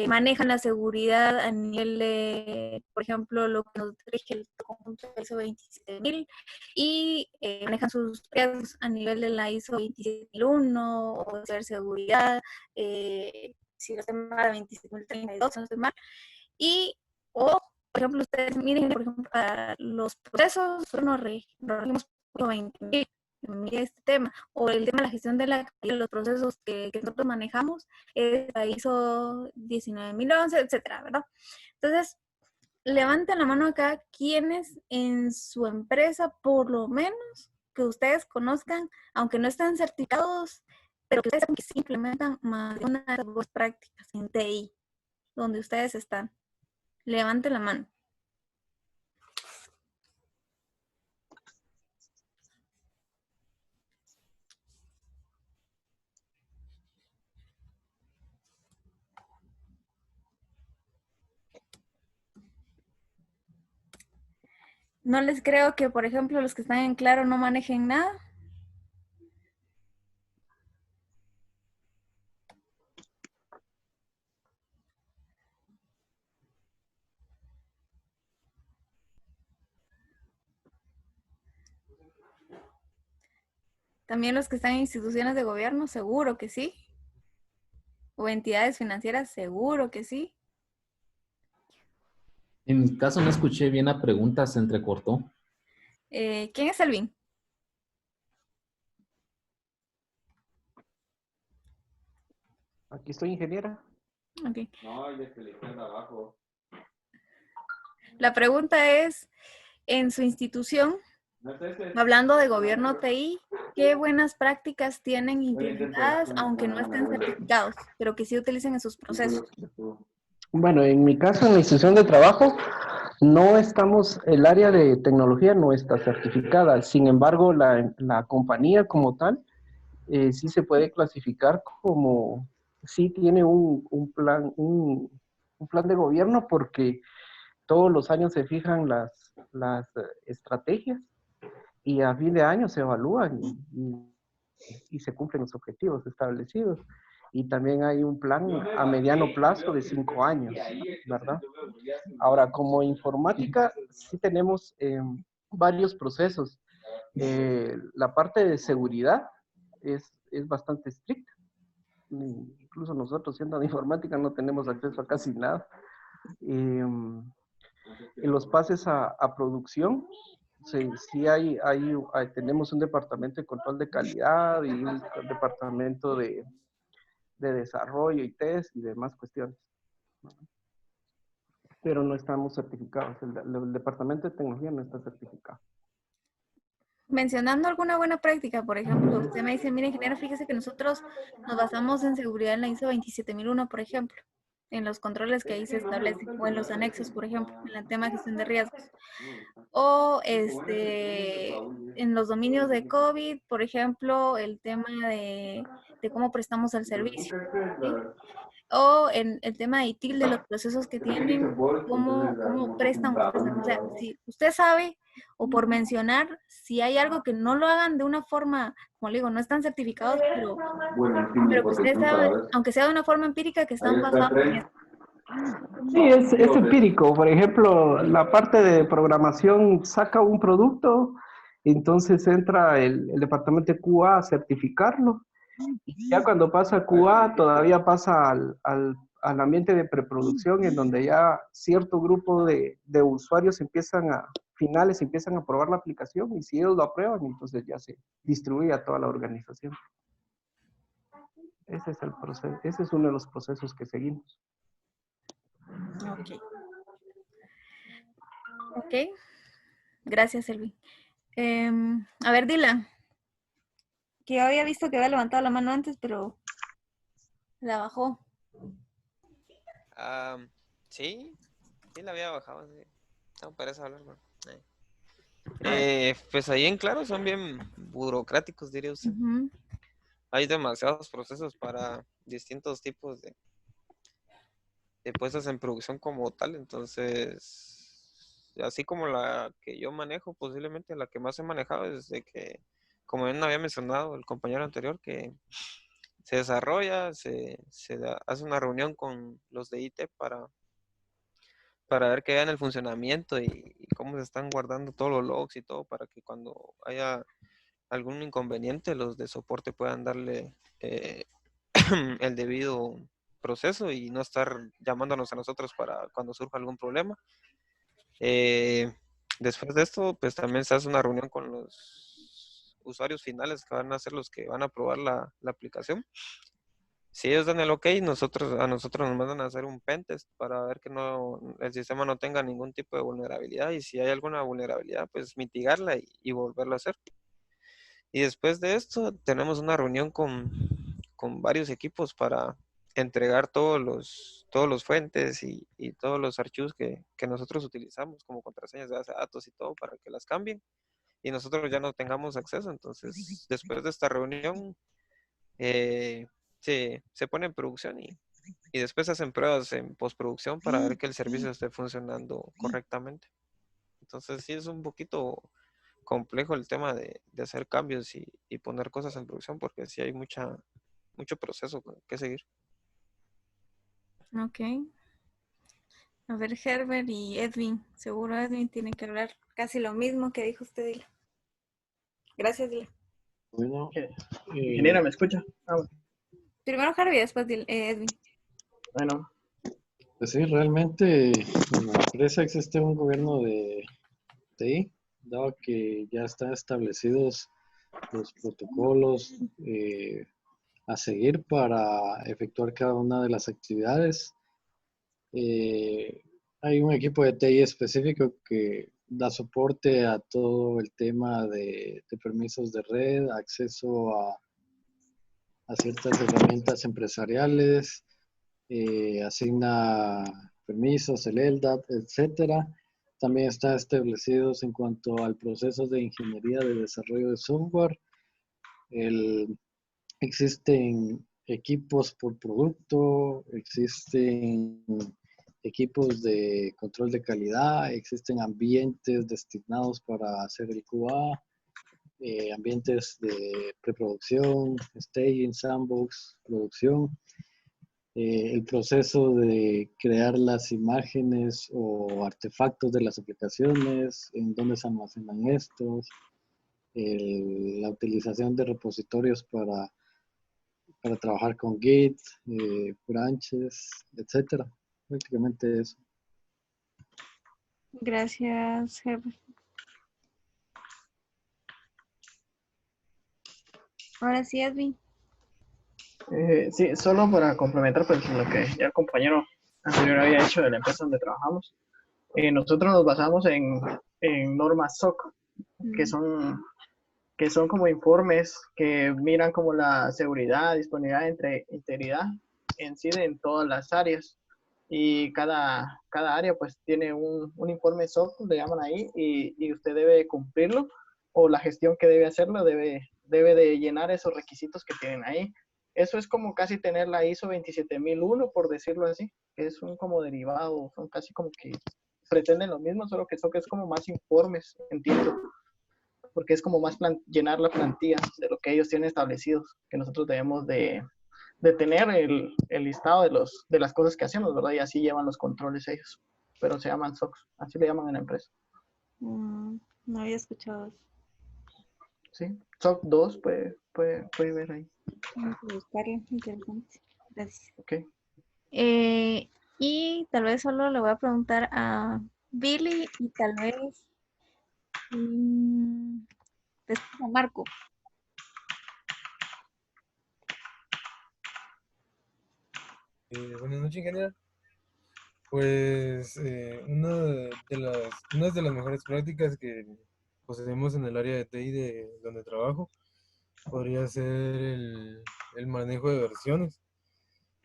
manejan la seguridad a nivel de, por ejemplo, lo que nos rige el conjunto de ISO 27000, y manejan sus riesgos a nivel de la ISO 27001 o de ciberseguridad, si no estoy mal, 27032, si no estoy mal. Y, o, por ejemplo, ustedes miren, por ejemplo, los procesos, nos regimos por 20.000. Mire este tema, o el tema de la gestión de los procesos que nosotros manejamos, la ISO 19011, etcétera, ¿verdad? Entonces, levanten la mano acá quienes en su empresa, por lo menos que ustedes conozcan, aunque no estén certificados, pero que ustedes saben que sí implementan más de una de las buenas prácticas en TI, donde ustedes están. Levanten la mano. No les creo que, por ejemplo, los que están en Claro no manejen nada. También los que están en instituciones de gobierno, seguro que sí. O entidades financieras, seguro que sí. En mi caso no escuché bien la pregunta, se entrecortó. ¿Quién es Elvin? Aquí estoy, ingeniera. Okay. No, el de que le queda abajo. La pregunta es, en su institución, hablando de gobierno TI, ¿qué buenas prácticas tienen implementadas, aunque no estén certificados, pero que sí utilicen en sus procesos? Bueno, en mi caso, en la institución de trabajo, no estamos, el área de tecnología no está certificada. Sin embargo, la compañía como tal, sí se puede clasificar como sí tiene un plan de gobierno porque todos los años se fijan las estrategias y a fin de año se evalúan y se cumplen los objetivos establecidos. Y también hay un plan a mediano plazo de 5 años, ¿verdad? Ahora, como informática, sí tenemos varios procesos. La parte de seguridad es bastante estricta. Incluso nosotros, siendo de informática, no tenemos acceso a casi nada. En los pases a producción, sí tenemos un departamento de control de calidad y un departamento de desarrollo y test y demás cuestiones. Pero no estamos certificados. El departamento de tecnología no está certificado. Mencionando alguna buena práctica, por ejemplo, usted me dice, mire, ingeniero, fíjese que nosotros nos basamos en seguridad en la ISO 27001, por ejemplo, en los controles que ahí se establecen, o en los anexos, por ejemplo, en el tema de gestión de riesgos. O en los dominios de COVID, por ejemplo, el tema de cómo prestamos el servicio, ¿sí? O en el tema de ITIL, de los procesos que tienen, cómo prestan ustedes. O sea, si usted sabe, o por mencionar, si hay algo que no lo hagan de una forma, como le digo, no están certificados, pero que ustedes saben, aunque sea de una forma empírica, que están basados en eso. Sí, es empírico. Por ejemplo, la parte de programación saca un producto, entonces entra el departamento de QA a certificarlo. Y ya cuando pasa a QA, todavía pasa al ambiente de preproducción, en donde ya cierto grupo de usuarios finales empiezan a probar la aplicación, y si ellos lo aprueban, entonces ya se distribuye a toda la organización. Ese es el proceso, ese es uno de los procesos que seguimos. Ok. Gracias, Elvi. A ver, Dylan. Que yo había visto que había levantado la mano antes, pero la bajó. Sí, la había bajado. Sí. No, para eso hablar, bueno. Pues ahí en claro son bien burocráticos, diría usted. Hay demasiados procesos para distintos tipos de puestas en producción como tal, entonces, así como la que yo manejo, posiblemente la que más he manejado es de que, como bien había mencionado el compañero anterior, que se desarrolla, hace una reunión con los de IT para ver que vean el funcionamiento y cómo se están guardando todos los logs y todo, para que cuando haya algún inconveniente, los de soporte puedan darle el debido proceso y no estar llamándonos a nosotros para cuando surja algún problema. Después de esto, pues también se hace una reunión con los usuarios finales que van a ser los que van a probar la aplicación. Si ellos dan el ok, a nosotros nos mandan a hacer un pentest para ver que el sistema no tenga ningún tipo de vulnerabilidad, y si hay alguna vulnerabilidad, pues mitigarla y volverlo a hacer. Y después de esto tenemos una reunión con varios equipos para entregar todos los fuentes y todos los archivos que nosotros utilizamos como contraseñas de base de datos y todo, para que las cambien y nosotros ya no tengamos acceso. Entonces, después de esta reunión, se pone en producción y después se hacen pruebas en postproducción para ver que el servicio esté funcionando correctamente. Entonces, sí es un poquito complejo el tema de hacer cambios y poner cosas en producción, porque sí hay mucho proceso que seguir. Ok. A ver, Herbert y Edwin. Seguro Edwin tiene que hablar casi lo mismo que dijo usted, Dylan. Gracias, Dylan. Bueno, ingeniera, ¿me escucha? Bueno. Primero Harvey, después Edwin. Bueno. Pues sí, realmente en la empresa existe un gobierno de TI, dado que ya están establecidos los protocolos a seguir para efectuar cada una de las actividades. Hay un equipo de TI específico que da soporte a todo el tema de permisos de red, acceso a ciertas herramientas empresariales, asigna permisos, el LDAP, etcétera. También están establecidos en cuanto al proceso de ingeniería de desarrollo de software. Existen equipos por producto, existen equipos de control de calidad, existen ambientes destinados para hacer el QA, ambientes de preproducción, staging, sandbox, producción. El proceso de crear las imágenes o artefactos de las aplicaciones, en dónde se almacenan estos, la utilización de repositorios para trabajar con Git, branches, etcétera. Prácticamente eso. Gracias, Herbert. Ahora sí, Edwin. Sí, solo para complementar pues, lo que ya el compañero anterior había hecho de la empresa donde trabajamos. Nosotros nos basamos en normas SOC, que son como informes que miran como la seguridad, disponibilidad, integridad en sí en todas las áreas. Y cada área pues tiene un informe SOC, le llaman ahí, y usted debe cumplirlo, o la gestión que debe hacerlo debe de llenar esos requisitos que tienen ahí. Eso es como casi tener la ISO 27001, por decirlo así, que es un como derivado, son casi como que pretenden lo mismo, solo que SOC es como más informes, entiendo, porque es como más llenar la plantilla de lo que ellos tienen establecidos, que nosotros debemos de tener el listado de las cosas que hacemos, ¿verdad? Y así llevan los controles ellos, pero se llaman SOCs, así le llaman en la empresa. No había escuchado eso. Sí, SOC 2 puede ver ahí. Vamos a buscarlo, interesante. Gracias. Ok. Y tal vez solo le voy a preguntar a Billy y tal vez después a Marco. Buenas noches, ingeniero. Pues una de las mejores prácticas que poseemos en el área de TI de donde trabajo podría ser el manejo de versiones,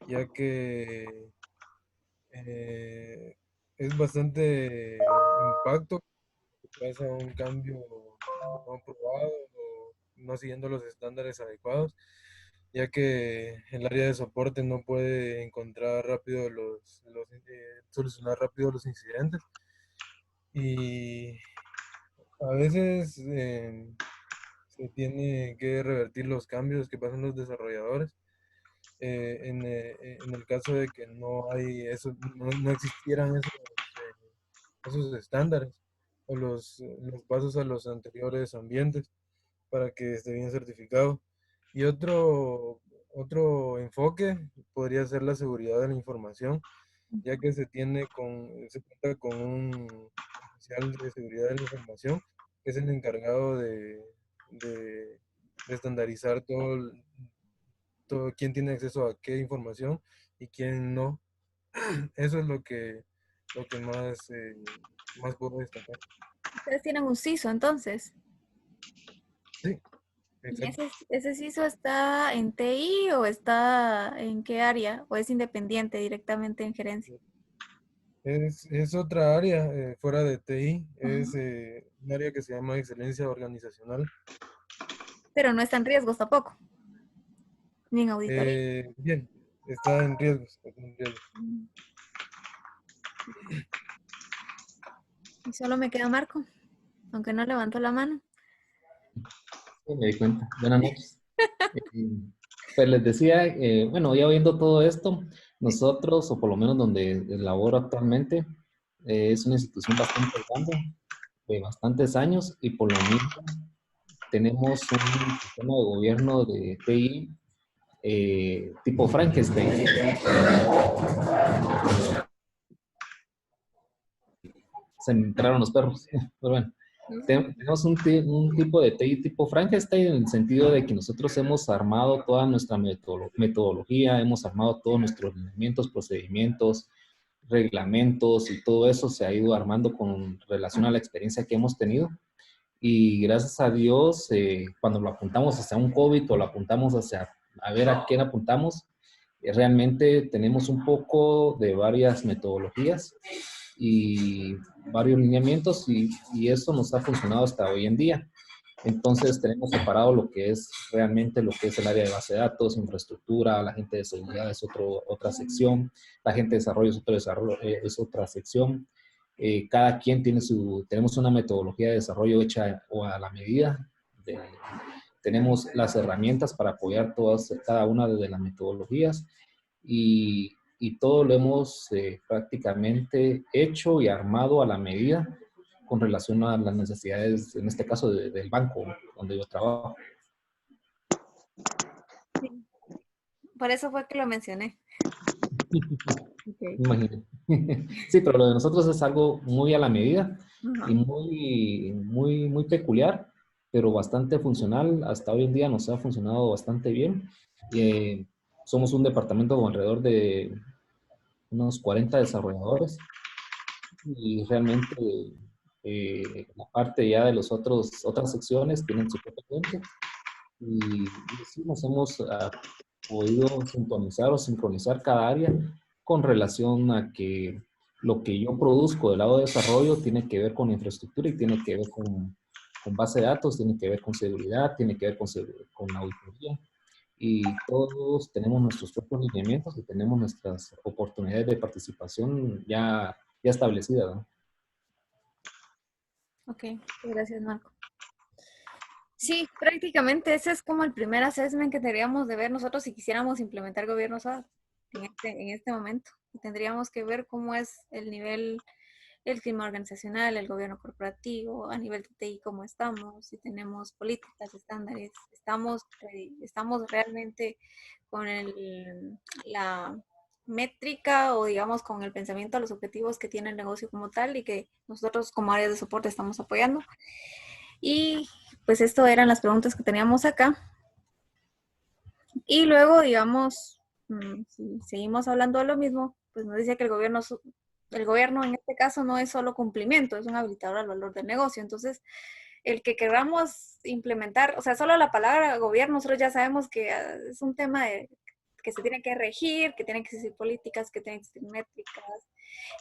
ya que es bastante impacto que pasa un cambio no aprobado o no siguiendo los estándares adecuados, ya que el área de soporte no puede encontrar rápido solucionar rápido los incidentes. Y a veces se tiene que revertir los cambios que pasan los desarrolladores. En el caso de que no hay eso, no existieran esos estándares o los pasos a los anteriores ambientes para que esté bien certificado. Y otro enfoque podría ser la seguridad de la información, ya que se cuenta con un oficial de seguridad de la información, que es el encargado de estandarizar todo quién tiene acceso a qué información y quién no. Eso es lo que más puedo destacar. Ustedes tienen un CISO entonces. Sí, ¿Y exacto. ese CISO está en TI o está en qué área? ¿O es independiente directamente en gerencia? Es otra área fuera de TI, es un área que se llama excelencia organizacional. Pero no está en riesgos tampoco, ni en auditoría. Bien, está en riesgos. Y solo me queda Marco, aunque no levantó la mano. Sí, me di cuenta. Buenas noches. Pues les decía, bueno, ya viendo todo esto, nosotros, o por lo menos donde laboro actualmente, es una institución bastante grande, de bastantes años, y por lo mismo tenemos un sistema de gobierno de TI tipo Frankenstein. Se me entraron los perros, pero bueno. Tenemos un tipo de TI tipo Frankenstein en el sentido de que nosotros hemos armado toda nuestra metodología, hemos armado todos nuestros lineamientos, procedimientos, reglamentos, y todo eso se ha ido armando con relación a la experiencia que hemos tenido. Y gracias a Dios, cuando lo apuntamos hacia un COVID o lo apuntamos hacia a ver a quién apuntamos, realmente tenemos un poco de varias metodologías y varios lineamientos, y eso nos ha funcionado hasta hoy en día. Entonces tenemos separado lo que es realmente lo que es el área de base de datos, infraestructura, la gente de seguridad es otra sección, la gente de desarrollo es otra sección. Cada quien tenemos una metodología de desarrollo hecha a la medida. Tenemos las herramientas para apoyar cada una de las metodologías y todo lo hemos prácticamente hecho y armado a la medida con relación a las necesidades, en este caso, del banco donde yo trabajo. Sí. Por eso fue que lo mencioné. Okay. Imagínate. Sí, pero lo de nosotros es algo muy a la medida Ajá. y muy peculiar, pero bastante funcional. Hasta hoy en día nos ha funcionado bastante bien. Somos un departamento con alrededor de unos 40 desarrolladores y realmente la parte ya de las otras secciones tienen su propia gente y sí nos hemos podido sintonizar o sincronizar cada área con relación a que lo que yo produzco del lado de desarrollo tiene que ver con infraestructura y tiene que ver con base de datos, tiene que ver con seguridad, tiene que ver con auditoría y todos tenemos nuestros propios lineamientos y tenemos nuestras oportunidades de participación ya establecidas, ¿no? Ok, gracias, Marco. Sí, prácticamente ese es como el primer assessment que tendríamos de ver nosotros si quisiéramos implementar gobierno SOA en este momento. Y tendríamos que ver cómo es el nivel, el clima organizacional, el gobierno corporativo, a nivel de TI, cómo estamos, si tenemos políticas, estándares, estamos realmente con la métrica o digamos con el pensamiento, los objetivos que tiene el negocio como tal y que nosotros como áreas de soporte estamos apoyando. Y pues esto eran las preguntas que teníamos acá. Y luego, digamos, si seguimos hablando de lo mismo, pues nos dice que el gobierno en este caso no es solo cumplimiento, es un habilitador al valor del negocio. Entonces, el que queramos implementar, o sea, solo la palabra gobierno, nosotros ya sabemos que es un tema que se tiene que regir, que tienen que existir políticas, que tienen que existir métricas,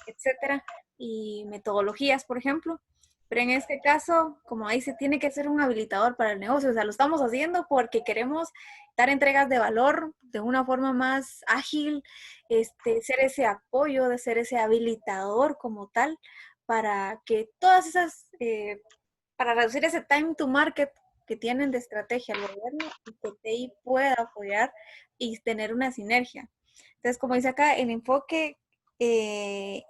etcétera, y metodologías, por ejemplo. Pero en este caso, como dice, tiene que ser un habilitador para el negocio. O sea, lo estamos haciendo porque queremos dar entregas de valor de una forma más ágil, ser ese apoyo, de ser ese habilitador como tal, para que todas esas, para reducir ese time to market que tienen de estrategia el gobierno y que TI pueda apoyar y tener una sinergia. Entonces, como dice acá, el enfoque que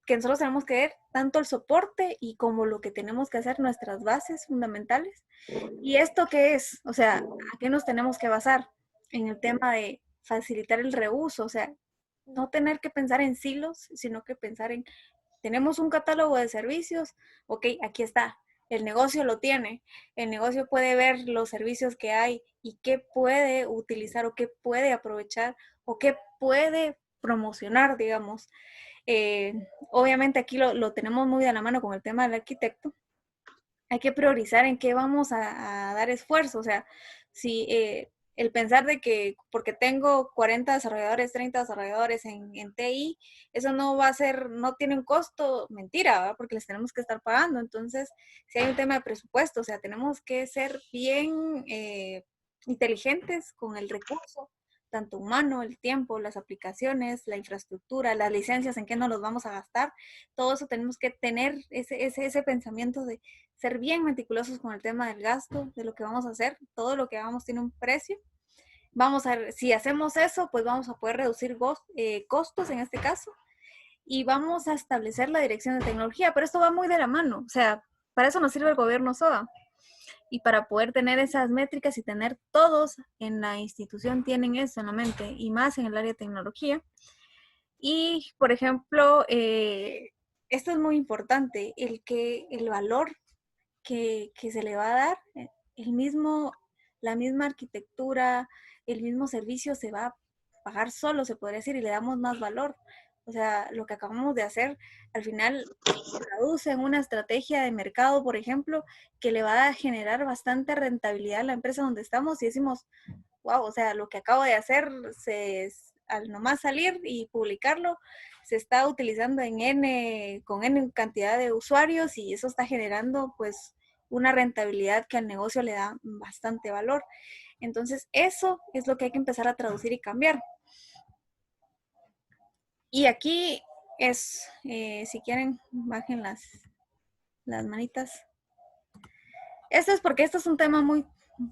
nosotros tenemos que ver tanto el soporte y como lo que tenemos que hacer, nuestras bases fundamentales. ¿Y esto qué es? O sea, ¿a qué nos tenemos que basar? En el tema de facilitar el reuso, o sea, no tener que pensar en silos, sino que pensar en, tenemos un catálogo de servicios, ok, aquí está, el negocio lo tiene, el negocio puede ver los servicios que hay y qué puede utilizar o qué puede aprovechar o qué puede promocionar, digamos. Obviamente aquí lo tenemos muy a la mano con el tema del arquitecto. Hay que priorizar en qué vamos a dar esfuerzo. O sea, si el pensar de que porque tengo 40 desarrolladores, 30 desarrolladores en TI, eso no va a ser, no tiene un costo, mentira, ¿verdad? Porque les tenemos que estar pagando. Entonces, si hay un tema de presupuesto, o sea, tenemos que ser bien inteligentes con el recurso, tanto humano, el tiempo, las aplicaciones, la infraestructura, las licencias, en qué nos los vamos a gastar. Todo eso tenemos que tener ese pensamiento de ser bien meticulosos con el tema del gasto, de lo que vamos a hacer. Todo lo que hagamos tiene un precio. Si hacemos eso, pues vamos a poder reducir costos en este caso y vamos a establecer la dirección de tecnología, pero esto va muy de la mano, o sea, para eso nos sirve el gobierno SOA. Y para poder tener esas métricas y tener todos en la institución tienen eso en la mente, y más en el área de tecnología. Y, por ejemplo, esto es muy importante, el valor que se le va a dar, la misma arquitectura, el mismo servicio se va a pagar solo, se podría decir, y le damos más valor. O sea, lo que acabamos de hacer, al final se traduce en una estrategia de mercado, por ejemplo, que le va a generar bastante rentabilidad a la empresa donde estamos y decimos, wow, o sea, lo que acabo de hacer, al nomás salir y publicarlo, se está utilizando con N cantidad de usuarios y eso está generando, pues, una rentabilidad que al negocio le da bastante valor. Entonces, eso es lo que hay que empezar a traducir y cambiar. Y aquí es, si quieren, bajen las manitas. Esto es porque esto es un tema muy,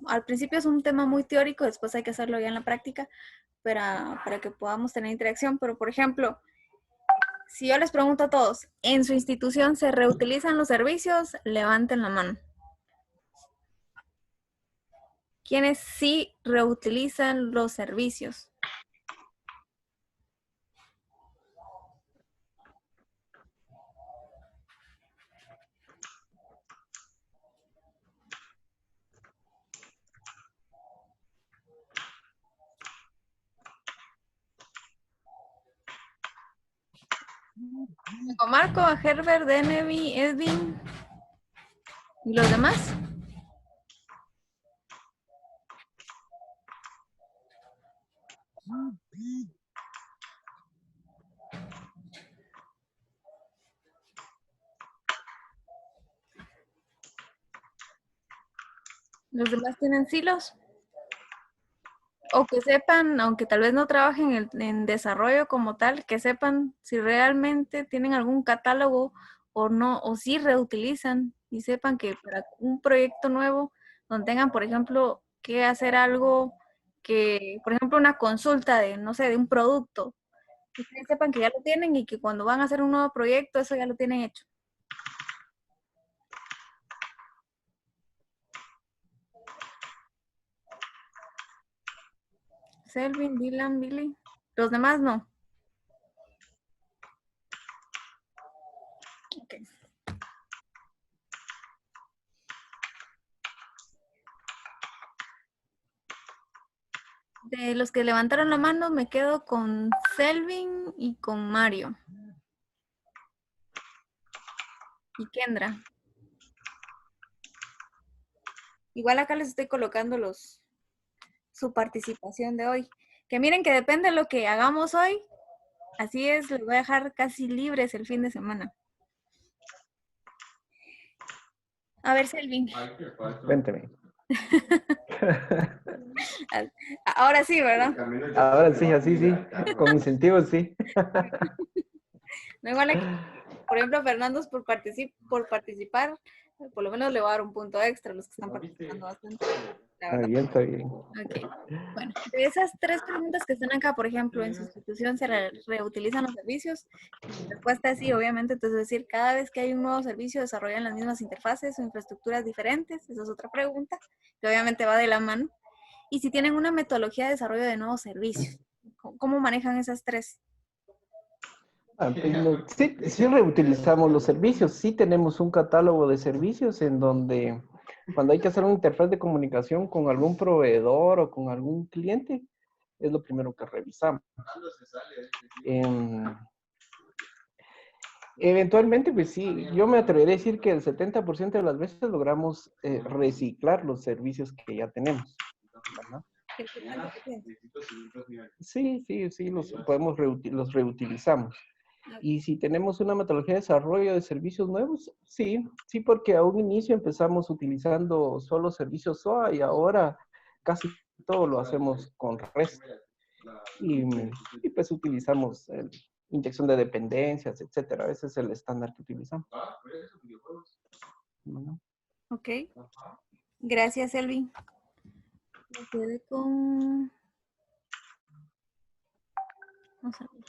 al principio es un tema muy teórico, después hay que hacerlo ya en la práctica para que podamos tener interacción. Pero, por ejemplo, si yo les pregunto a todos, ¿en su institución se reutilizan los servicios? Levanten la mano. ¿Quiénes sí reutilizan los servicios? Marco, a Herbert, Denevi, Edwin y los demás. ¿Los demás tienen silos? O que sepan, aunque tal vez no trabajen en desarrollo como tal, que sepan si realmente tienen algún catálogo o no, o si reutilizan y sepan que para un proyecto nuevo, donde tengan, por ejemplo, que hacer algo que, por ejemplo, una consulta de, no sé, de un producto, que sepan que ya lo tienen y que cuando van a hacer un nuevo proyecto, eso ya lo tienen hecho. Selvin, Dylan, Billy. Los demás no. Okay. De los que levantaron la mano, me quedo con Selvin y con Mario. Y Kendra. Igual acá les estoy colocando su participación de hoy. Que miren que depende de lo que hagamos hoy. Así es, les voy a dejar casi libres el fin de semana. A ver, Selvin. Cuénteme. Ahora sí, ¿verdad? Ahora sí, así sí. Con incentivos, sí. No, igual aquí, por ejemplo, Fernando por participar, por lo menos le voy a dar un punto extra a los que están participando bastante. Está bien, está bien. Ok. Bueno, de esas 3 preguntas que están acá, por ejemplo, ¿en su institución se reutilizan los servicios? La respuesta es sí, obviamente. Entonces, es decir, cada vez que hay un nuevo servicio, desarrollan las mismas interfaces o infraestructuras diferentes. Esa es otra pregunta, que obviamente va de la mano. Y si tienen una metodología de desarrollo de nuevos servicios, ¿cómo manejan esas 3? Sí, sí reutilizamos los servicios, sí tenemos un catálogo de servicios en donde cuando hay que hacer una interfaz de comunicación con algún proveedor o con algún cliente, es lo primero que revisamos. Eventualmente, pues sí, yo me atrevería a decir que el 70% de las veces logramos reciclar los servicios que ya tenemos, ¿verdad? Sí, los reutilizamos. Y si tenemos una metodología de desarrollo de servicios nuevos, sí, porque a un inicio empezamos utilizando solo servicios SOA y ahora casi todo lo hacemos con REST. Y pues utilizamos inyección de dependencias, etcétera. Ese es el estándar que utilizamos. Bueno. Ok. Gracias, Elvin. Me quedé con... Vamos a ver.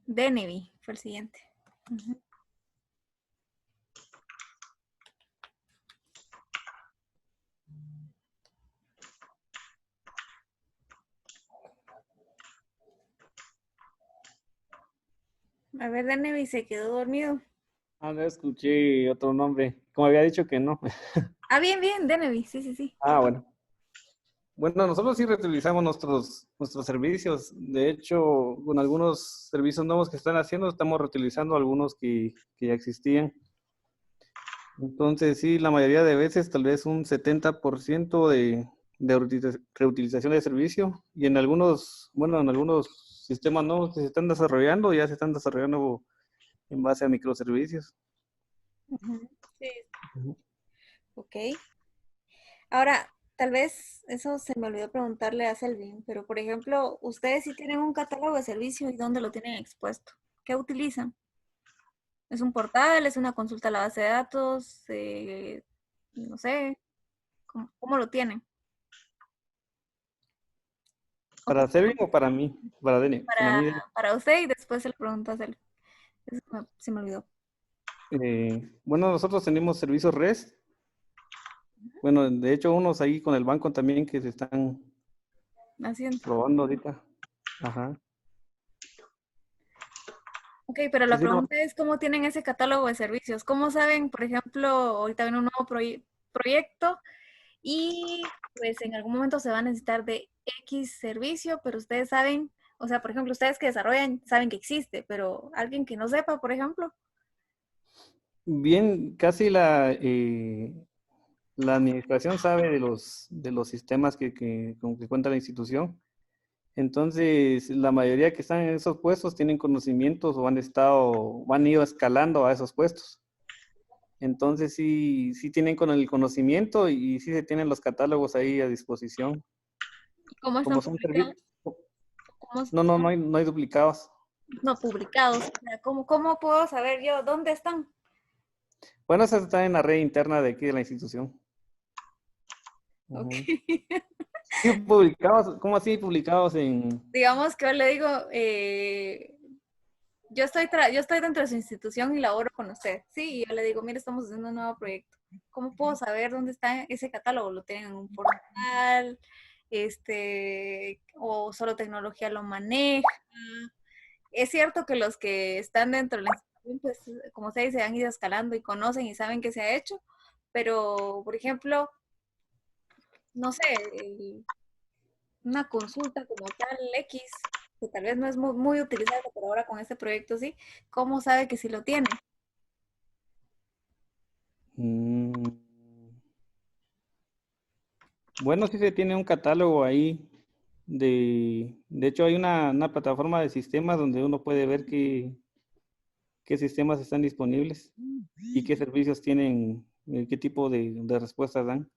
Denevi fue el siguiente. A ver, Denevi se quedó dormido. Ah, no escuché otro nombre. Como había dicho que no. Ah, bien, Denevi. Sí. Ah, bueno. Bueno, nosotros sí reutilizamos nuestros servicios. De hecho, con algunos servicios nuevos que están haciendo, estamos reutilizando algunos que ya existían. Entonces, sí, la mayoría de veces, tal vez un 70% de reutilización de servicio. Y en algunos sistemas nuevos que se están desarrollando, ya se están desarrollando en base a microservicios. Sí. Ok. Ahora, tal vez eso se me olvidó preguntarle a Selvin, pero por ejemplo, ustedes sí tienen un catálogo de servicios y dónde lo tienen expuesto. ¿Qué utilizan? ¿Es un portal? ¿Es una consulta a la base de datos? No sé. ¿Cómo lo tienen? ¿Para Servin o para mí? Para Dene. Para usted y después se lo pregunto a Selvin. Eso se me olvidó. Bueno, nosotros tenemos servicios REST. Bueno, de hecho, unos ahí con el banco también que se están Haciendo. probando ahorita. Ajá. Ok, pero la Sí, no. pregunta es cómo tienen ese catálogo de servicios. ¿Cómo saben, por ejemplo, ahorita viene un nuevo proyecto y pues en algún momento se va a necesitar de X servicio, pero ustedes saben, o sea, por ejemplo, ustedes que desarrollan saben que existe, pero alguien que no sepa, por ejemplo. Bien, casi la administración sabe de los sistemas con que cuenta la institución. Entonces, la mayoría que están en esos puestos tienen conocimientos o han ido escalando a esos puestos. Entonces, sí tienen con el conocimiento y sí se tienen los catálogos ahí a disposición. ¿Cómo están Como son publicados? No hay duplicados. No, publicados. O sea, ¿cómo puedo saber yo dónde están? Bueno, esas están en la red interna de aquí de la institución. Ok. Sí, publicados, ¿cómo así publicados en...? Digamos que yo le digo, yo estoy dentro de su institución y laboro con usted. Sí, y yo le digo, mire, estamos haciendo un nuevo proyecto. ¿Cómo puedo saber dónde está ese catálogo? ¿Lo tienen en un portal? ¿O solo tecnología lo maneja? Es cierto que los que están dentro de la institución, pues, como se dice, han ido escalando y conocen y saben qué se ha hecho, pero, por ejemplo, no sé, una consulta como tal X, que tal vez no es muy utilizada, pero ahora con este proyecto sí, ¿cómo sabe que sí lo tiene? Bueno, sí se tiene un catálogo ahí. De hecho, hay una plataforma de sistemas donde uno puede ver qué sistemas están disponibles y qué servicios tienen, qué tipo de respuestas dan.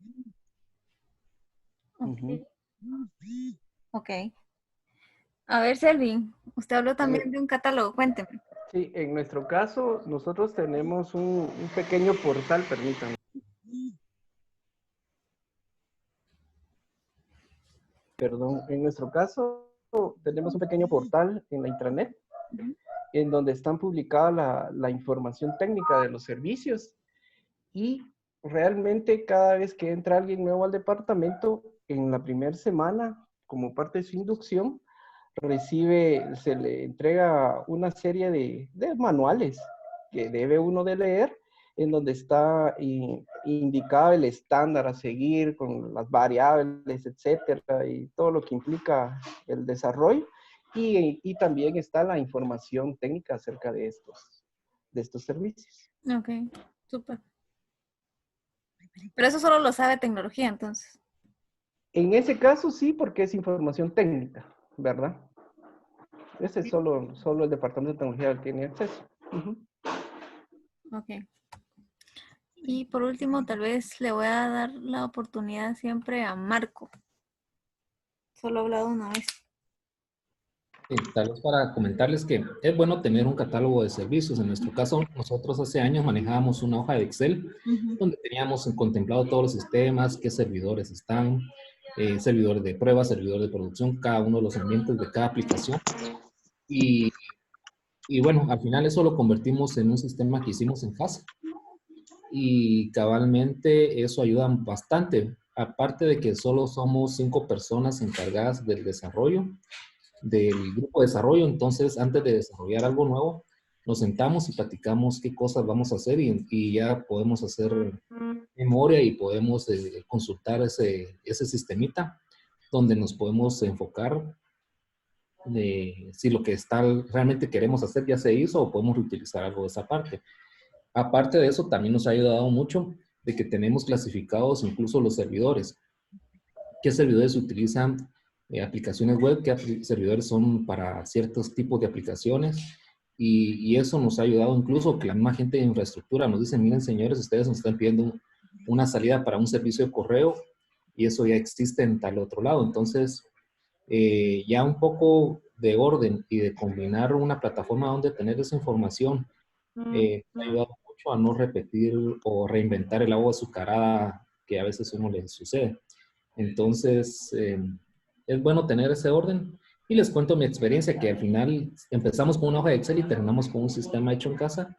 Ok. Ok. A ver, Selvin, usted habló también de un catálogo, cuénteme. Sí, en nuestro caso, nosotros tenemos un pequeño portal, permítanme. Perdón, en nuestro caso tenemos un pequeño portal en la intranet en donde están publicada la información técnica de los servicios y realmente cada vez que entra alguien nuevo al departamento, en la primera semana, como parte de su inducción, se le entrega una serie de manuales que debe uno de leer, en donde está indicado el estándar a seguir con las variables, etcétera, y todo lo que implica el desarrollo. Y también está la información técnica acerca de estos servicios. Ok, súper. Pero eso solo lo sabe tecnología, entonces. En ese caso sí, porque es información técnica, ¿verdad? Ese es solo el departamento de tecnología que tiene acceso. Ok. Y por último, tal vez le voy a dar la oportunidad siempre a Marco. Solo he hablado una vez. Sí, tal vez para comentarles que es bueno tener un catálogo de servicios. En nuestro caso, nosotros hace años manejábamos una hoja de Excel donde teníamos contemplado todos los sistemas, qué servidores están, servidores de prueba, servidor de producción, cada uno de los ambientes de cada aplicación. Y bueno, al final eso lo convertimos en un sistema que hicimos en casa. Y cabalmente eso ayuda bastante. Aparte de que solo somos 5 personas encargadas del desarrollo, del grupo de desarrollo, entonces antes de desarrollar algo nuevo, nos sentamos y platicamos qué cosas vamos a hacer y ya podemos hacer memoria y podemos consultar ese sistemita donde nos podemos enfocar de si lo que realmente queremos hacer ya se hizo o podemos reutilizar algo de esa parte. Aparte de eso, también nos ha ayudado mucho de que tenemos clasificados incluso los servidores. ¿Qué servidores utilizan aplicaciones web? ¿Qué servidores son para ciertos tipos de aplicaciones? y eso nos ha ayudado incluso que la misma gente de infraestructura nos dice, miren señores, ustedes nos están pidiendo una salida para un servicio de correo y eso ya existe en tal otro lado. Entonces, ya un poco de orden y de combinar una plataforma donde tener esa información me ha ayudado mucho a no repetir o reinventar el agua azucarada que a veces a uno le sucede. Entonces, es bueno tener ese orden. Y les cuento mi experiencia, que al final empezamos con una hoja de Excel y terminamos con un sistema hecho en casa.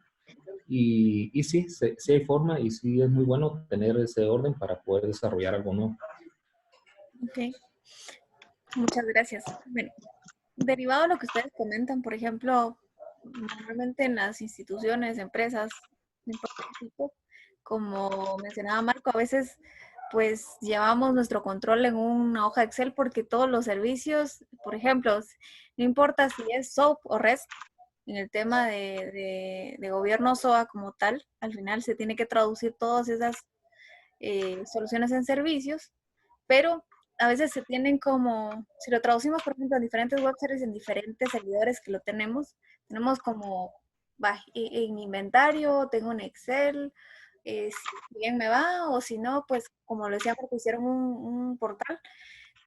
Y sí, sí hay forma y sí es muy bueno tener ese orden para poder desarrollar algo nuevo. Ok, muchas gracias. Bueno, derivado de lo que ustedes comentan, por ejemplo, normalmente en las instituciones, empresas, de cualquier tipo, como mencionaba Marco, a veces pues llevamos nuestro control en una hoja Excel porque todos los servicios, por ejemplo, no importa si es SOAP o REST, en el tema de gobierno SOA como tal, al final se tiene que traducir todas esas soluciones en servicios, pero a veces se tienen como, si lo traducimos por ejemplo en diferentes web services, en diferentes servidores que lo tenemos como en inventario, tengo un Excel, si bien me va, o si no, pues como lo decía, porque hicieron un portal.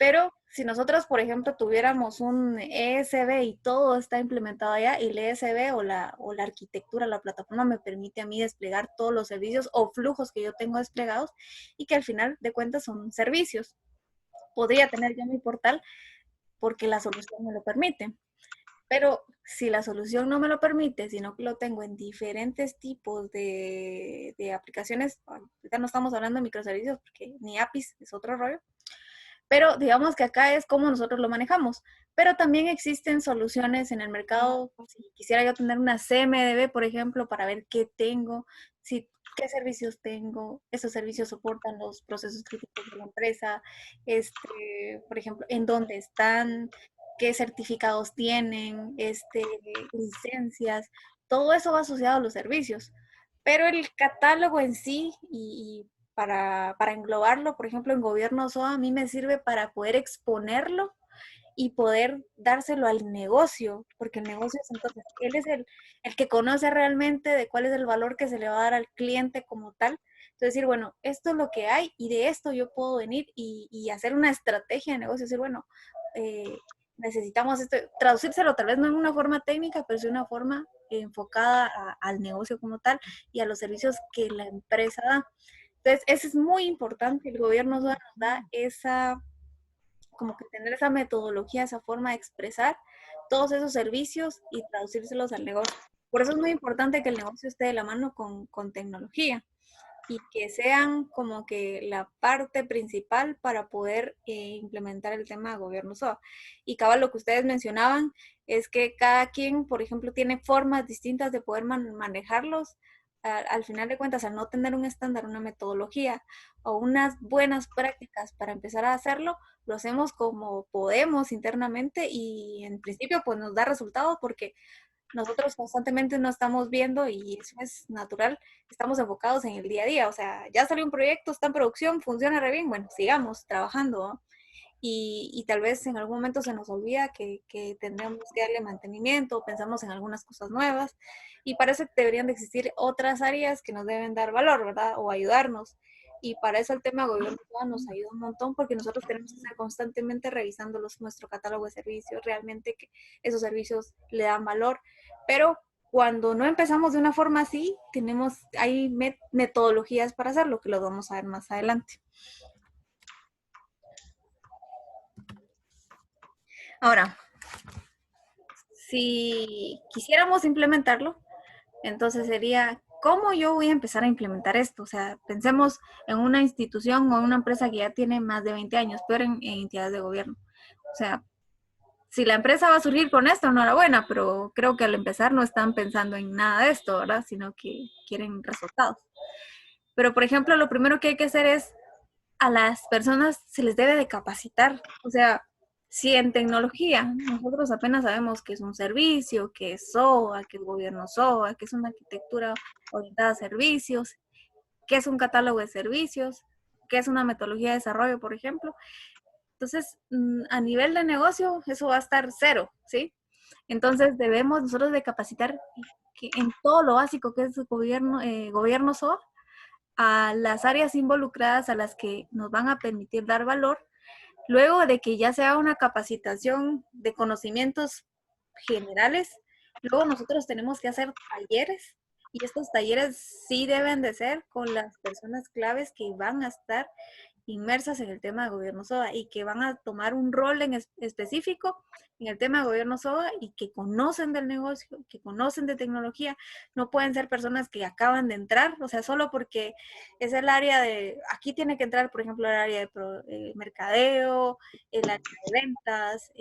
Pero si nosotros, por ejemplo, tuviéramos un ESB y todo está implementado allá, y el ESB o la arquitectura, la plataforma me permite a mí desplegar todos los servicios o flujos que yo tengo desplegados y que al final de cuentas son servicios. Podría tener yo mi portal porque la solución me lo permite. Pero si la solución no me lo permite, sino que lo tengo en diferentes tipos de aplicaciones, ahorita no estamos hablando de microservicios porque ni APIs es otro rollo, pero digamos que acá es como nosotros lo manejamos. Pero también existen soluciones en el mercado. Si quisiera yo tener una CMDB, por ejemplo, para ver qué tengo, qué servicios tengo, esos servicios soportan los procesos críticos de la empresa, por ejemplo, en dónde están, qué certificados tienen, licencias, todo eso va asociado a los servicios. Pero el catálogo en sí y para englobarlo, por ejemplo, en gobierno SOA, a mí me sirve para poder exponerlo y poder dárselo al negocio, porque el negocio es entonces, él es el que conoce realmente de cuál es el valor que se le va a dar al cliente como tal. Entonces decir, bueno, esto es lo que hay y de esto yo puedo venir y hacer una estrategia de negocio, decir, bueno, necesitamos esto, traducírselo tal vez no en una forma técnica, pero sí una forma enfocada al negocio como tal y a los servicios que la empresa da. Entonces, eso es muy importante. El gobierno nos da esa, como que tener esa metodología, esa forma de expresar todos esos servicios y traducírselos al negocio. Por eso es muy importante que el negocio esté de la mano con tecnología y que sean como que la parte principal para poder implementar el tema de gobierno SOA. Y cabal, lo que ustedes mencionaban es que cada quien, por ejemplo, tiene formas distintas de poder manejarlos. Al final de cuentas, al no tener un estándar, una metodología o unas buenas prácticas para empezar a hacerlo, lo hacemos como podemos internamente y en principio pues nos da resultados porque nosotros constantemente no estamos viendo y eso es natural, estamos enfocados en el día a día, o sea, ya salió un proyecto, está en producción, funciona re bien, bueno, sigamos trabajando, ¿no? Y tal vez en algún momento se nos olvida que tendremos que darle mantenimiento, pensamos en algunas cosas nuevas y para eso deberían de existir otras áreas que nos deben dar valor, ¿verdad? O ayudarnos. Y para eso el tema de gobierno nos ayuda un montón porque nosotros tenemos que estar constantemente revisando nuestro catálogo de servicios, realmente que esos servicios le dan valor. Pero cuando no empezamos de una forma así, hay metodologías para hacerlo, que lo vamos a ver más adelante. Ahora, si quisiéramos implementarlo, entonces sería, ¿cómo yo voy a empezar a implementar esto? O sea, pensemos en una institución o una empresa que ya tiene más de 20 años, pero en entidades de gobierno. O sea, si la empresa va a surgir con esto, enhorabuena, pero creo que al empezar no están pensando en nada de esto, ¿verdad? Sino que quieren resultados. Pero, por ejemplo, lo primero que hay que hacer es, a las personas se les debe de capacitar. O sea, si en tecnología nosotros apenas sabemos que es un servicio, que es SOA, que es gobierno SOA, que es una arquitectura orientada a servicios, que es un catálogo de servicios, que es una metodología de desarrollo, por ejemplo. Entonces, a nivel de negocio, eso va a estar cero, ¿sí? Entonces debemos nosotros de capacitar en todo lo básico que es el gobierno SOA, a las áreas involucradas a las que nos van a permitir dar valor, luego de que ya sea una capacitación de conocimientos generales. Luego nosotros tenemos que hacer talleres, y estos talleres sí deben de ser con las personas claves que van a estar inmersas en el tema de gobierno SOA y que van a tomar un rol en específico en el tema de gobierno SOA y que conocen del negocio, que conocen de tecnología. No pueden ser personas que acaban de entrar, o sea, solo porque es el área de, aquí tiene que entrar, por ejemplo, el área de mercadeo, el área de ventas,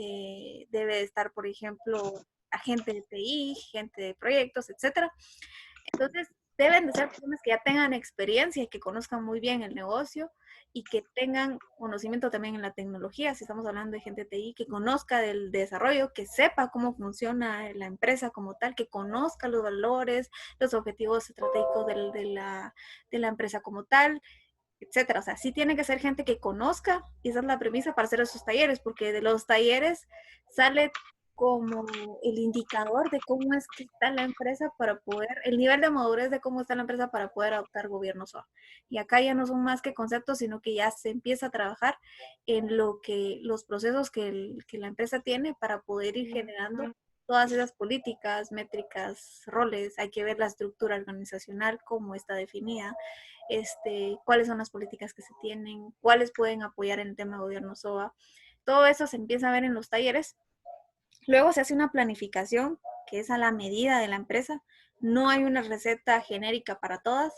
debe estar, por ejemplo, agente de TI, gente de proyectos, etcétera. Entonces, deben de ser personas que ya tengan experiencia y que conozcan muy bien el negocio y que tengan conocimiento también en la tecnología. Si estamos hablando de gente de TI, que conozca del desarrollo, que sepa cómo funciona la empresa como tal, que conozca los valores, los objetivos estratégicos de la empresa como tal, etcétera. O sea, sí tiene que ser gente que conozca, y esa es la premisa para hacer esos talleres, porque de los talleres sale como el indicador de cómo es que está la empresa para poder, el nivel de madurez de cómo está la empresa para poder adoptar gobierno SOA. Y acá ya no son más que conceptos, sino que ya se empieza a trabajar en lo que los procesos que la empresa tiene para poder ir generando todas esas políticas, métricas, roles. Hay que ver la estructura organizacional, cómo está definida, cuáles son las políticas que se tienen, cuáles pueden apoyar en el tema de gobierno SOA. Todo eso se empieza a ver en los talleres. Luego se hace una planificación que es a la medida de la empresa. No hay una receta genérica para todas.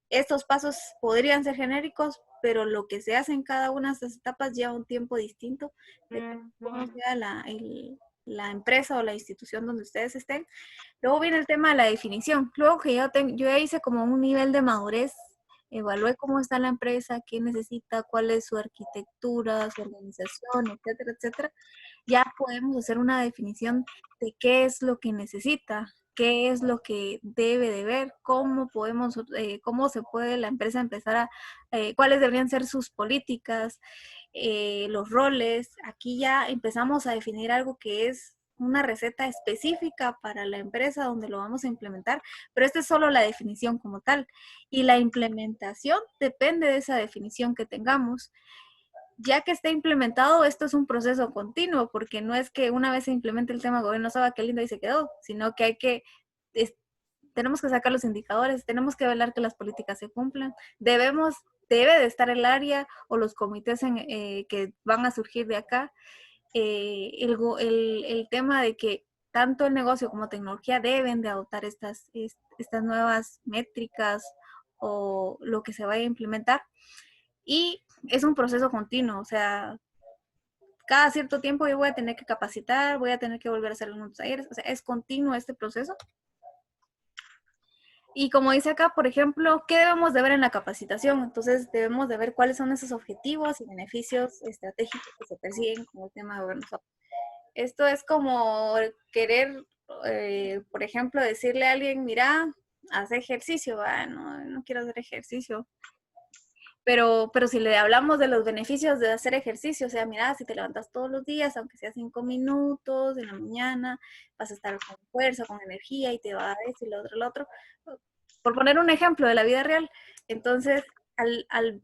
Estos pasos podrían ser genéricos, pero lo que se hace en cada una de estas etapas lleva un tiempo distinto, depende de cómo sea la empresa o la institución donde ustedes estén. Luego viene el tema de la definición. Luego que yo ya hice como un nivel de madurez, evalué cómo está la empresa, qué necesita, cuál es su arquitectura, su organización, etcétera, etcétera. Ya podemos hacer una definición de qué es lo que necesita, qué es lo que debe de ver, cómo podemos, cómo se puede la empresa empezar a, cuáles deberían ser sus políticas, los roles. Aquí ya empezamos a definir algo que es una receta específica para la empresa donde lo vamos a implementar, pero esta es solo la definición como tal, y la implementación depende de esa definición que tengamos. Ya que esté implementado, esto es un proceso continuo, porque no es que una vez se implemente el tema de gobierno SOA, qué lindo y se quedó, sino que tenemos que sacar los indicadores, tenemos que velar que las políticas se cumplan, debe de estar el área o los comités que van a surgir de acá, el tema de que tanto el negocio como tecnología deben de adoptar estas nuevas métricas o lo que se vaya a implementar. Y es un proceso continuo, o sea, cada cierto tiempo yo voy a tener que capacitar, voy a tener que volver a hacer algunos talleres, o sea, es continuo este proceso. Y como dice acá, por ejemplo, ¿qué debemos de ver en la capacitación? Entonces debemos de ver cuáles son esos objetivos y beneficios estratégicos que se persiguen con el tema de gobierno SOA. Esto es como querer, por ejemplo, decirle a alguien, mira, haz ejercicio, no quiero hacer ejercicio. Pero si le hablamos de los beneficios de hacer ejercicio, o sea, mira, si te levantas todos los días, aunque sea 5 minutos en la mañana, vas a estar con fuerza, con energía y te va a decir lo otro. Por poner un ejemplo de la vida real. Entonces, al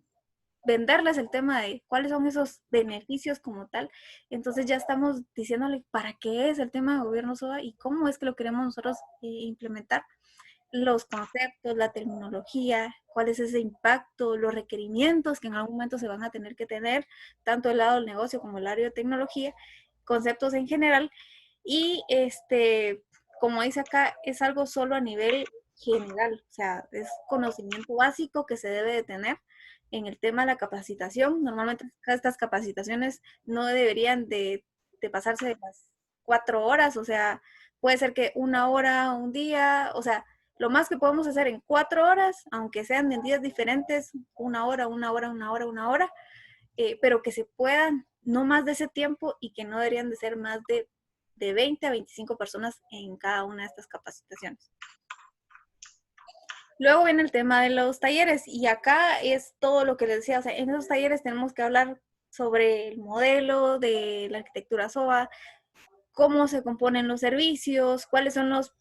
venderles el tema de cuáles son esos beneficios como tal, entonces ya estamos diciéndole para qué es el tema de gobierno SOA y cómo es que lo queremos nosotros implementar. Los conceptos, la terminología, cuál es ese impacto, los requerimientos que en algún momento se van a tener que tener, tanto el lado del negocio como el área de tecnología, conceptos en general. Y como dice acá, es algo solo a nivel general, o sea, es conocimiento básico que se debe de tener en el tema de la capacitación. Normalmente estas capacitaciones no deberían de pasarse de las 4 horas, o sea, puede ser que 1 hora, un día, o sea, lo más que podemos hacer en 4 horas, aunque sean en días diferentes, 1 hora, 1 hora, 1 hora, 1 hora, pero que se puedan, no más de ese tiempo y que no deberían de ser más de 20 a 25 personas en cada una de estas capacitaciones. Luego viene el tema de los talleres y acá es todo lo que les decía, o sea, en esos talleres tenemos que hablar sobre el modelo de la arquitectura SOA, cómo se componen los servicios, cuáles son los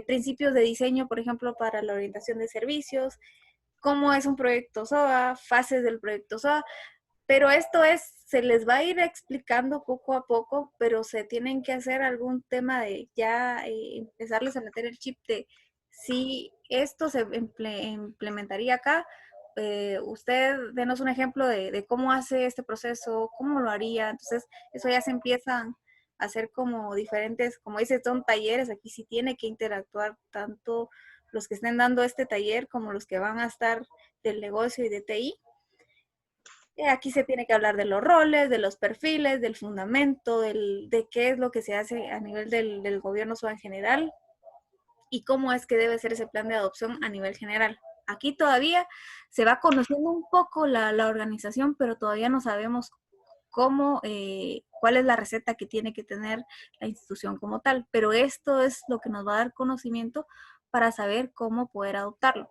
principios de diseño, por ejemplo, para la orientación de servicios, cómo es un proyecto SOA, fases del proyecto SOA, pero se les va a ir explicando poco a poco, pero se tienen que hacer algún tema de ya empezarles a meter el chip de si esto se implementaría acá, usted denos un ejemplo de cómo hace este proceso, cómo lo haría. Entonces, eso ya se empiezan a hacer como diferentes, como dices, son talleres, aquí sí tiene que interactuar tanto los que estén dando este taller como los que van a estar del negocio y de TI. Aquí se tiene que hablar de los roles, de los perfiles, del fundamento, de qué es lo que se hace a nivel del gobierno SOA en general y cómo es que debe ser ese plan de adopción a nivel general. Aquí todavía se va conociendo un poco la organización, pero todavía no sabemos cómo, cuál es la receta que tiene que tener la institución como tal. Pero esto es lo que nos va a dar conocimiento para saber cómo poder adoptarlo.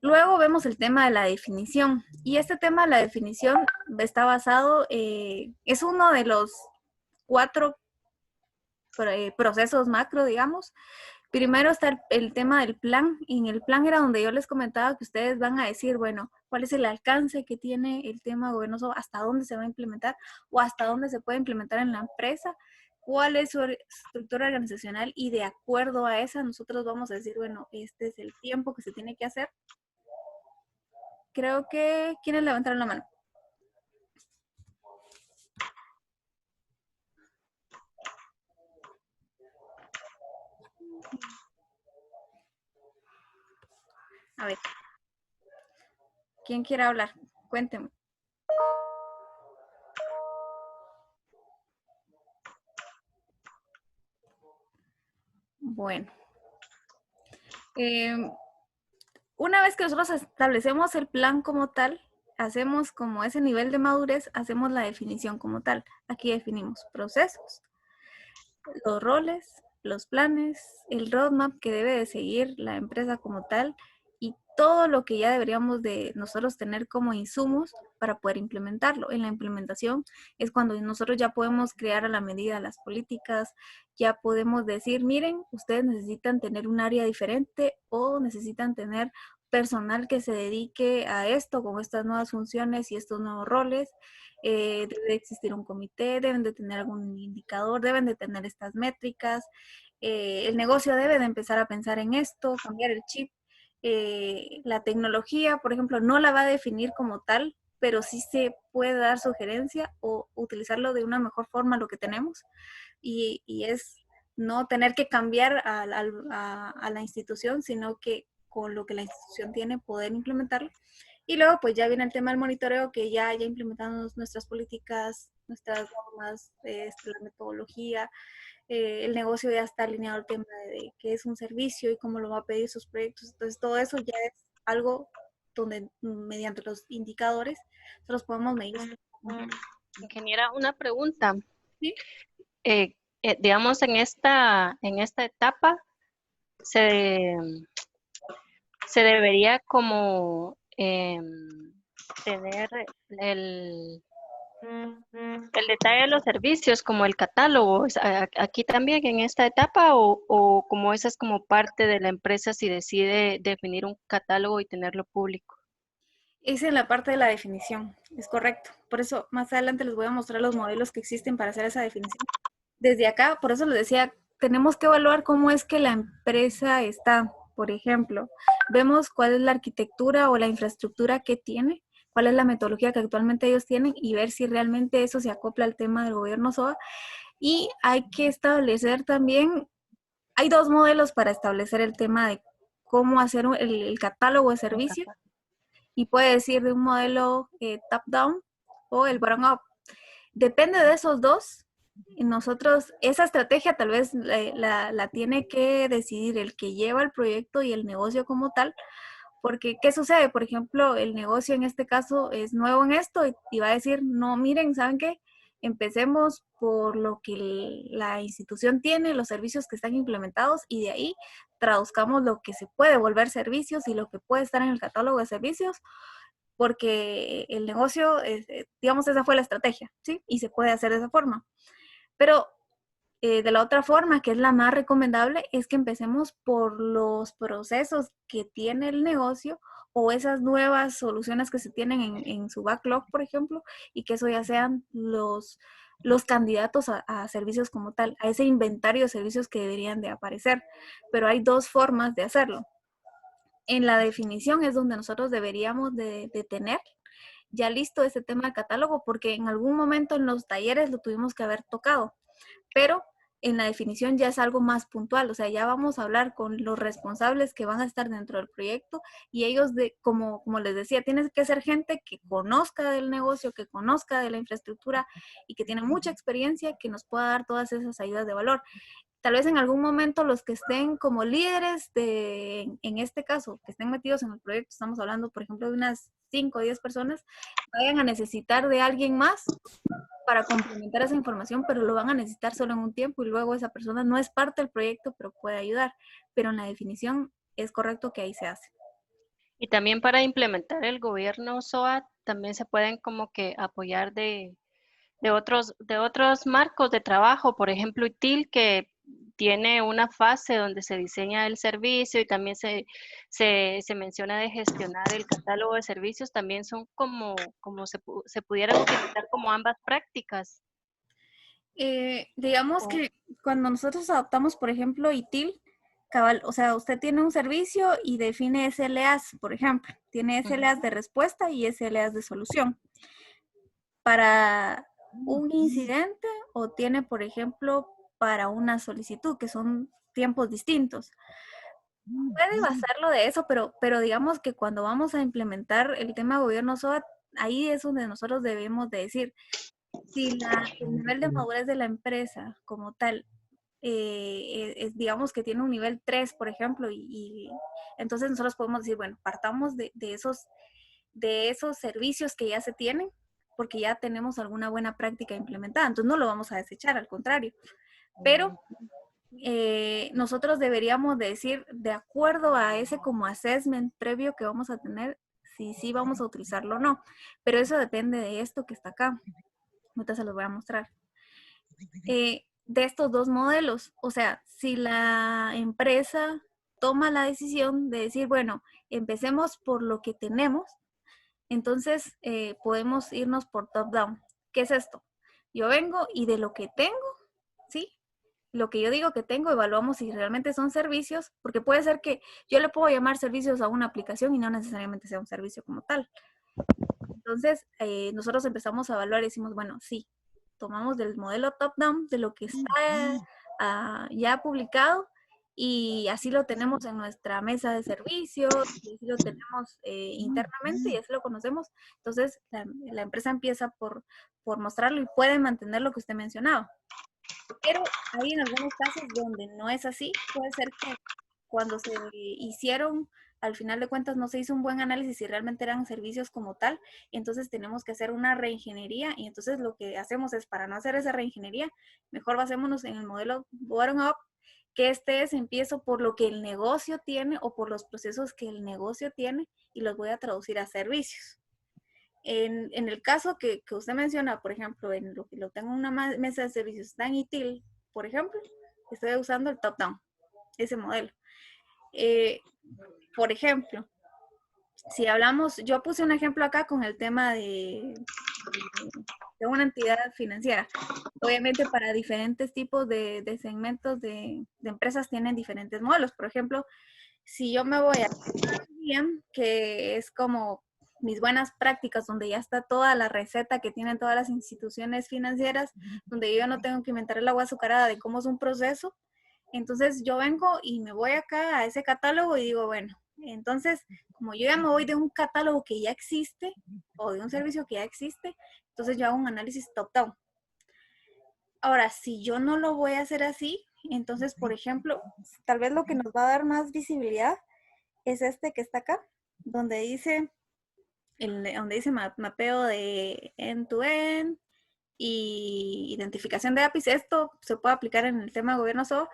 Luego vemos el tema de la definición. Y este tema de la definición está basado, es uno de los 4 procesos macro, digamos. Primero está el tema del plan. Y en el plan era donde yo les comentaba que ustedes van a decir, bueno, cuál es el alcance que tiene el tema de gobierno SOA, hasta dónde se va a implementar o hasta dónde se puede implementar en la empresa, cuál es su estructura organizacional y de acuerdo a esa nosotros vamos a decir, bueno, este es el tiempo que se tiene que hacer. Creo que, ¿quiénes levantaron la mano? A ver. ¿Quién quiere hablar? Cuéntenme. Bueno. Una vez que nosotros establecemos el plan como tal, hacemos como ese nivel de madurez, hacemos la definición como tal. Aquí definimos procesos, los roles, los planes, el roadmap que debe de seguir la empresa como tal y todo lo que ya deberíamos de nosotros tener como insumos para poder implementarlo. En la implementación es cuando nosotros ya podemos crear a la medida las políticas, ya podemos decir, miren, ustedes necesitan tener un área diferente o necesitan tener personal que se dedique a esto con estas nuevas funciones y estos nuevos roles. Debe existir un comité, deben de tener algún indicador, deben de tener estas métricas. El negocio debe de empezar a pensar en esto, cambiar el chip. La tecnología, por ejemplo, no la va a definir como tal, pero sí se puede dar sugerencia o utilizarlo de una mejor forma lo que tenemos. Y es no tener que cambiar a la institución, sino que con lo que la institución tiene poder implementarlo. Y luego pues ya viene el tema del monitoreo, que ya implementamos nuestras políticas, nuestras normas, la metodología, el negocio ya está alineado al tema de qué es un servicio y cómo lo va a pedir sus proyectos. Entonces todo eso ya es algo donde mediante los indicadores nosotros podemos medir. Ingeniera, una pregunta. ¿Sí? Digamos, en esta etapa se debería como tener el detalle de los servicios, como el catálogo, aquí también en esta etapa, o como esa es como parte de la empresa si decide definir un catálogo y tenerlo público. Es en la parte de la definición, es correcto. Por eso más adelante les voy a mostrar los modelos que existen para hacer esa definición. Desde acá, por eso les decía, tenemos que evaluar cómo es que la empresa está. Por ejemplo, vemos cuál es la arquitectura o la infraestructura que tiene, cuál es la metodología que actualmente ellos tienen y ver si realmente eso se acopla al tema del gobierno SOA. Y hay que establecer también, hay 2 modelos para establecer el tema de cómo hacer el catálogo de servicios. Y puede decir de un modelo top-down o el bottom-up. Depende de esos 2. Y nosotros, esa estrategia tal vez la tiene que decidir el que lleva el proyecto y el negocio como tal, porque ¿qué sucede? Por ejemplo, el negocio en este caso es nuevo en esto y va a decir, no, miren, ¿saben qué? Empecemos por lo que la institución tiene, los servicios que están implementados y de ahí traduzcamos lo que se puede volver servicios y lo que puede estar en el catálogo de servicios, porque el negocio, digamos, esa fue la estrategia, ¿sí? Y se puede hacer de esa forma. Pero De la otra forma, que es la más recomendable, es que empecemos por los procesos que tiene el negocio o esas nuevas soluciones que se tienen en su backlog, por ejemplo, y que eso ya sean los candidatos a servicios como tal, a ese inventario de servicios que deberían de aparecer. Pero hay dos formas de hacerlo. En la definición es donde nosotros deberíamos de tener ya listo ese tema de catálogo, porque en algún momento en los talleres lo tuvimos que haber tocado, pero en la definición ya es algo más puntual, o sea, ya vamos a hablar con los responsables que van a estar dentro del proyecto y ellos, como les decía, tiene que ser gente que conozca del negocio, que conozca de la infraestructura y que tiene mucha experiencia, que nos pueda dar todas esas ayudas de valor. Tal vez en algún momento los que estén como líderes en este caso, que estén metidos en el proyecto, estamos hablando, por ejemplo, de unas 5 o 10 personas, vayan a necesitar de alguien más para complementar esa información, pero lo van a necesitar solo en un tiempo y luego esa persona no es parte del proyecto, pero puede ayudar. Pero en la definición es correcto que ahí se hace. Y también para implementar el gobierno SOA, también se pueden como que apoyar de otros marcos de trabajo, por ejemplo, ITIL, que tiene una fase donde se diseña el servicio y también se menciona de gestionar el catálogo de servicios, también son como se pudieran utilizar como ambas prácticas. Digamos que cuando nosotros adoptamos, por ejemplo, ITIL, cabal, o sea, usted tiene un servicio y define SLAs, por ejemplo, tiene SLAs de respuesta y SLAs de solución. Para un incidente o tiene, por ejemplo, para una solicitud, que son tiempos distintos. Puede basarlo de eso, pero digamos que cuando vamos a implementar el tema de gobierno SOA, ahí es donde nosotros debemos de decir, si el nivel de madurez de la empresa como tal, digamos que tiene un nivel 3, por ejemplo, y entonces nosotros podemos decir, bueno, partamos de esos servicios que ya se tienen, porque ya tenemos alguna buena práctica implementada, entonces no lo vamos a desechar, al contrario. Pero nosotros deberíamos decir, de acuerdo a ese como assessment previo que vamos a tener, si sí vamos a utilizarlo o no. Pero eso depende de esto que está acá. Ahorita se los voy a mostrar. De estos dos modelos, o sea, si la empresa toma la decisión de decir, bueno, empecemos por lo que tenemos, entonces podemos irnos por top-down. ¿Qué es esto? Yo vengo y de lo que tengo, ¿sí? Lo que yo digo que tengo, evaluamos si realmente son servicios, porque puede ser que yo le puedo llamar servicios a una aplicación y no necesariamente sea un servicio como tal. Entonces, nosotros empezamos a evaluar y decimos, bueno, sí, tomamos del modelo top-down, de lo que está ya publicado, y así lo tenemos en nuestra mesa de servicios, y así lo tenemos internamente y así lo conocemos. Entonces, la empresa empieza por mostrarlo y puede mantener lo que usted mencionaba. Pero hay en algunos casos donde no es así. Puede ser que cuando se hicieron, al final de cuentas no se hizo un buen análisis si realmente eran servicios como tal, entonces tenemos que hacer una reingeniería, y entonces lo que hacemos es, para no hacer esa reingeniería, mejor basémonos en el modelo bottom-up, que empiezo por lo que el negocio tiene o por los procesos que el negocio tiene y los voy a traducir a servicios. En el caso que usted menciona, por ejemplo, en lo que lo tengo en una mesa de servicios, está en ITIL, por ejemplo, estoy usando el top-down, ese modelo. Por ejemplo, si hablamos, yo puse un ejemplo acá con el tema de una entidad financiera. Obviamente para diferentes tipos de segmentos de empresas tienen diferentes modelos. Por ejemplo, si yo me voy a que es como mis buenas prácticas, donde ya está toda la receta que tienen todas las instituciones financieras, donde yo no tengo que inventar el agua azucarada de cómo es un proceso. Entonces yo vengo y me voy acá a ese catálogo y digo, bueno, entonces como yo ya me voy de un catálogo que ya existe o de un servicio que ya existe, entonces yo hago un análisis top-down. Ahora, si yo no lo voy a hacer así, entonces, por ejemplo, tal vez lo que nos va a dar más visibilidad es este que está acá, donde dice mapeo de end-to-end y identificación de APIs. Esto se puede aplicar en el tema de gobierno SOA.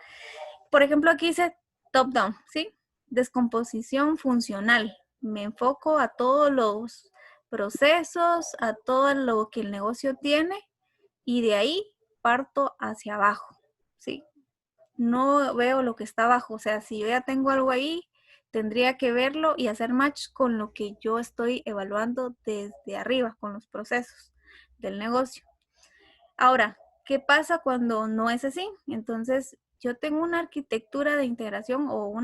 Por ejemplo, aquí dice top-down, ¿sí? Descomposición funcional. Me enfoco a todos los procesos, a todo lo que el negocio tiene, y de ahí parto hacia abajo. ¿sí? No veo lo que está abajo. O sea, si yo ya tengo algo ahí, tendría que verlo y hacer match con lo que yo estoy evaluando desde arriba, con los procesos del negocio. Ahora, ¿qué pasa cuando no es así? Entonces, yo tengo una arquitectura de integración o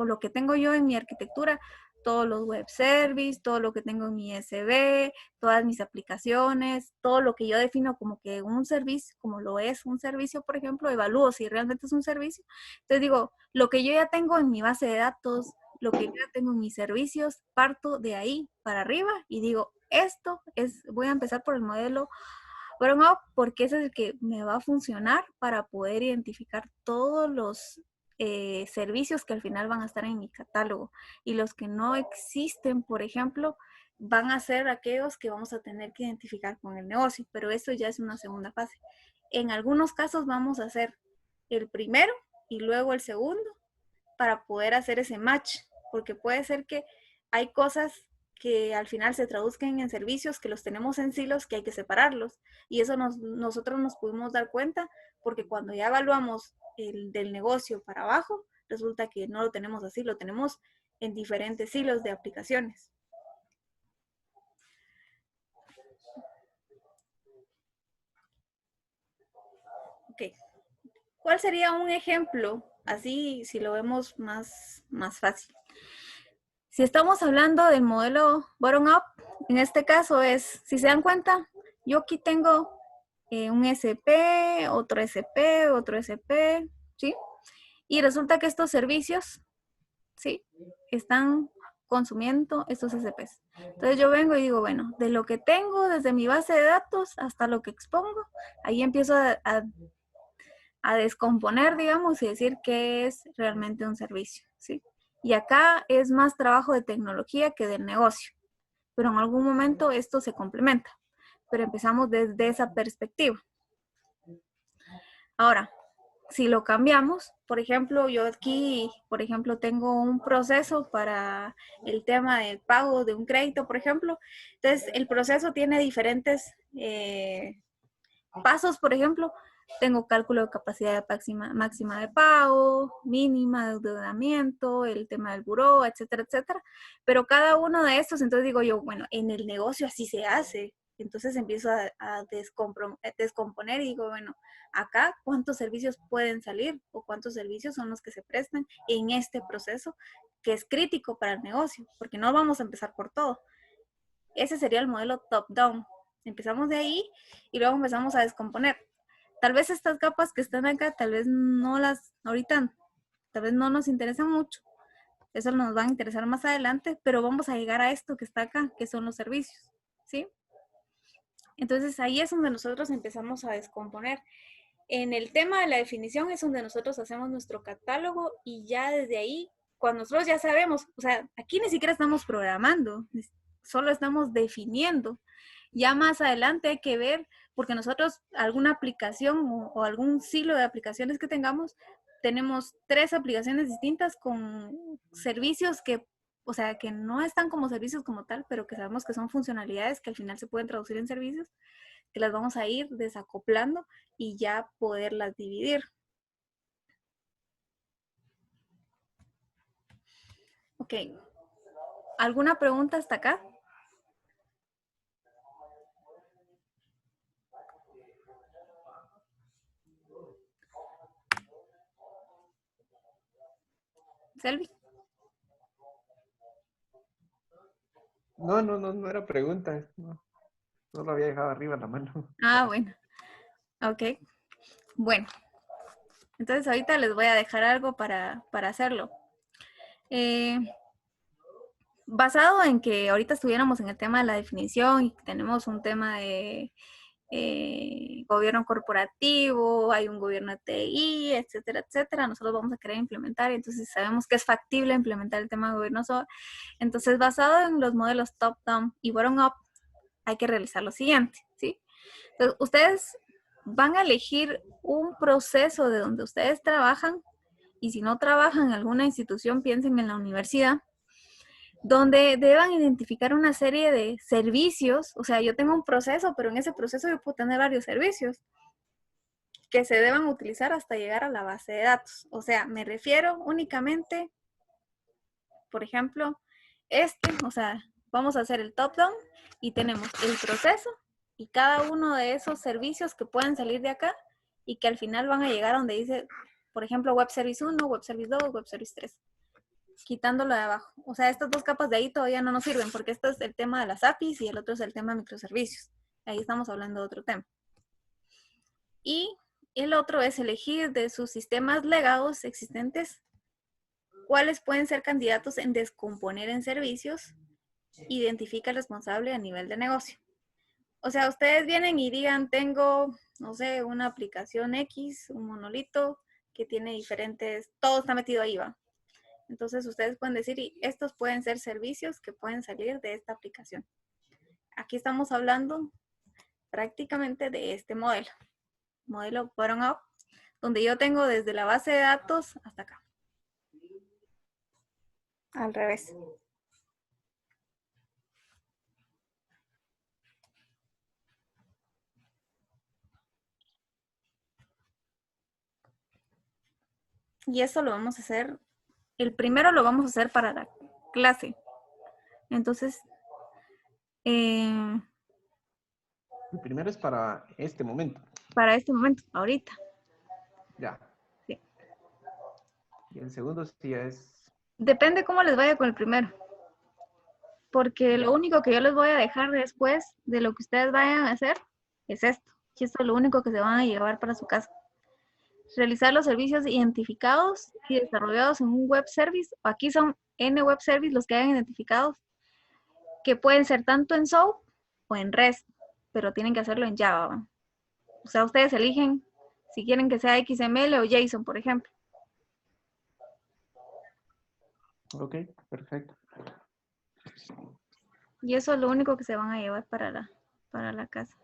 lo que tengo yo en mi arquitectura, todos los web services, todo lo que tengo en mi SB, todas mis aplicaciones, todo lo que yo defino como que un servicio, como lo es un servicio, por ejemplo, evalúo si realmente es un servicio. Entonces digo, lo que yo ya tengo en mi base de datos, lo que yo ya tengo en mis servicios, parto de ahí para arriba y digo, voy a empezar por el modelo bottom-up porque ese es el que me va a funcionar para poder identificar todos los servicios que al final van a estar en mi catálogo, y los que no existen, por ejemplo, van a ser aquellos que vamos a tener que identificar con el negocio, pero eso ya es una segunda fase. En algunos casos vamos a hacer el primero y luego el segundo para poder hacer ese match, porque puede ser que hay cosas que al final se traduzcan en servicios que los tenemos en silos, que hay que separarlos, y eso nosotros nos pudimos dar cuenta porque cuando ya evaluamos el del negocio para abajo, resulta que no lo tenemos así, lo tenemos en diferentes silos de aplicaciones. Ok, ¿cuál sería un ejemplo? Así, si lo vemos más fácil. Si estamos hablando del modelo bottom-up, en este caso es, si se dan cuenta, yo aquí tengo un SP, otro SP, otro SP, ¿sí? Y resulta que estos servicios, ¿sí? Están consumiendo estos SPs. Entonces yo vengo y digo, bueno, de lo que tengo desde mi base de datos hasta lo que expongo, ahí empiezo a descomponer, digamos, y decir qué es realmente un servicio, ¿sí? Y acá es más trabajo de tecnología que del negocio, pero en algún momento esto se complementa, pero empezamos desde esa perspectiva. Ahora, si lo cambiamos, por ejemplo, yo aquí, por ejemplo, tengo un proceso para el tema del pago de un crédito, por ejemplo. Entonces, el proceso tiene diferentes pasos, por ejemplo. Tengo cálculo de capacidad máxima de pago, mínima de endeudamiento, el tema del buró, etcétera, etcétera. Pero cada uno de estos, entonces digo yo, bueno, en el negocio así se hace. Entonces empiezo a descomponer y digo, bueno, acá cuántos servicios pueden salir o cuántos servicios son los que se prestan en este proceso que es crítico para el negocio, porque no vamos a empezar por todo. Ese sería el modelo top-down. Empezamos de ahí y luego empezamos a descomponer. Tal vez estas capas que están acá, tal vez no ahorita, tal vez no nos interesan mucho. Eso nos va a interesar más adelante, pero vamos a llegar a esto que está acá, que son los servicios, ¿sí? Entonces ahí es donde nosotros empezamos a descomponer. En el tema de la definición es donde nosotros hacemos nuestro catálogo y ya desde ahí, cuando nosotros ya sabemos, o sea, aquí ni siquiera estamos programando, solo estamos definiendo. Ya más adelante hay que ver, porque nosotros alguna aplicación o algún silo de aplicaciones que tengamos, tenemos 3 aplicaciones distintas con servicios que, o sea, que no están como servicios como tal, pero que sabemos que son funcionalidades que al final se pueden traducir en servicios, que las vamos a ir desacoplando y ya poderlas dividir. Ok. ¿Alguna pregunta hasta acá? Selvi. No era pregunta. No lo había dejado arriba la mano. Ah, bueno. Ok. Bueno. Entonces ahorita les voy a dejar algo para hacerlo. Basado en que ahorita estuviéramos en el tema de la definición y tenemos un tema de gobierno corporativo, hay un gobierno de TI, etcétera, etcétera. Nosotros vamos a querer implementar, y entonces sabemos que es factible implementar el tema de gobierno SOA. Entonces, basado en los modelos top-down y bottom-up, hay que realizar lo siguiente, ¿sí? Entonces, ustedes van a elegir un proceso de donde ustedes trabajan, y si no trabajan en alguna institución, piensen en la universidad, donde deban identificar una serie de servicios. O sea, yo tengo un proceso, pero en ese proceso yo puedo tener varios servicios. que se deban utilizar hasta llegar a la base de datos. O sea, me refiero únicamente, por ejemplo, o sea, vamos a hacer el top-down y tenemos el proceso y cada uno de esos servicios que pueden salir de acá y que al final van a llegar a donde dice, por ejemplo, Web Service 1, Web Service 2, Web Service 3. Quitándolo de abajo. O sea, estas dos capas de ahí todavía no nos sirven porque esto es el tema de las APIs y el otro es el tema de microservicios. Ahí estamos hablando de otro tema. Y el otro es elegir de sus sistemas legados existentes cuáles pueden ser candidatos en descomponer en servicios. Identifica el responsable a nivel de negocio. O sea, ustedes vienen y digan, tengo, no sé, una aplicación X, un monolito que tiene diferentes, todo está metido ahí, ¿va? Entonces ustedes pueden decir, y estos pueden ser servicios que pueden salir de esta aplicación. Aquí estamos hablando prácticamente de este modelo bottom-up, donde yo tengo desde la base de datos hasta acá. Al revés. Y eso lo vamos a hacer, el primero lo vamos a hacer para la clase. Entonces, el primero es para este momento. Para este momento, ahorita. Ya. Sí. Y el segundo sí es... Depende cómo les vaya con el primero. Porque lo único que yo les voy a dejar después de lo que ustedes vayan a hacer es esto. Y esto es lo único que se van a llevar para su casa. Realizar los servicios identificados y desarrollados en un web service. Aquí son N web service los que hayan identificados, que pueden ser tanto en SOAP o en REST, pero tienen que hacerlo en Java, ¿va? O sea, ustedes eligen si quieren que sea XML o JSON, por ejemplo. Ok, perfecto. Y eso es lo único que se van a llevar para la casa.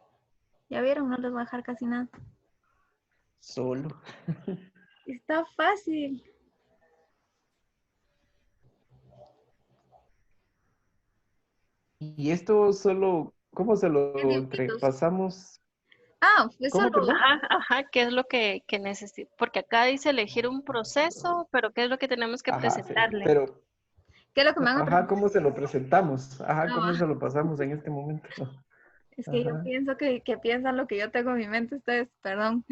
¿Ya vieron? No les voy a dejar casi nada. Solo. Está fácil. Y esto solo, ¿cómo se lo pasamos? Pues ¿Cómo, solo, perdón? ¿qué es lo que necesito? Porque acá dice elegir un proceso, pero ¿qué es lo que tenemos que Sí, presentarle? pero, ¿Qué es lo que me van a presentar? ¿cómo se lo presentamos? ¿Cómo No, se lo pasamos en este momento? Es que yo pienso que piensan lo que yo tengo en mi mente ustedes, perdón.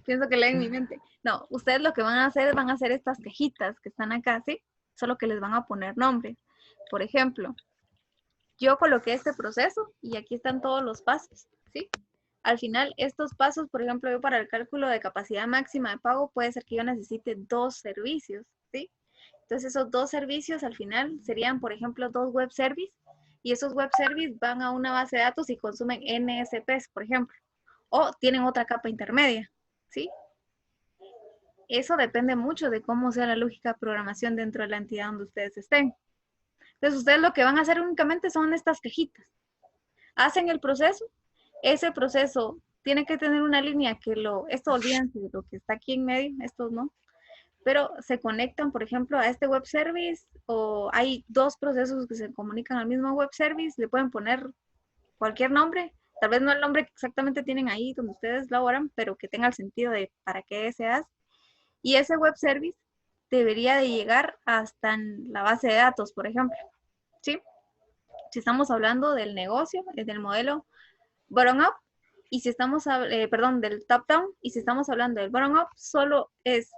Pienso que leen mi mente. No, ustedes lo que van a hacer estas cajitas que están acá, ¿sí? Solo que les van a poner nombre. Por ejemplo, yo coloqué este proceso y aquí están todos los pasos, ¿sí? Al final, estos pasos, por ejemplo, yo para el cálculo de capacidad máxima de pago, puede ser que yo necesite 2 servicios, ¿sí? Entonces, esos 2 servicios al final serían, por ejemplo, 2 web service, y esos web service van a una base de datos y consumen NSPs, por ejemplo, o tienen otra capa intermedia, ¿sí? Eso depende mucho de cómo sea la lógica de programación dentro de la entidad donde ustedes estén. Entonces, ustedes lo que van a hacer únicamente son estas cajitas. Hacen el proceso. Ese proceso tiene que tener una línea que esto olvídense de lo que está aquí en medio, estos no, pero se conectan, por ejemplo, a este web service, o hay 2 procesos que se comunican al mismo web service, le pueden poner cualquier nombre, tal vez no el nombre que exactamente tienen ahí donde ustedes laboran, pero que tenga el sentido de para qué se hace. Y ese web service debería de llegar hasta la base de datos, por ejemplo, ¿sí? Si estamos hablando del negocio, del modelo bottom-up, y si estamos, del top-down, y si estamos hablando del bottom-up, solo es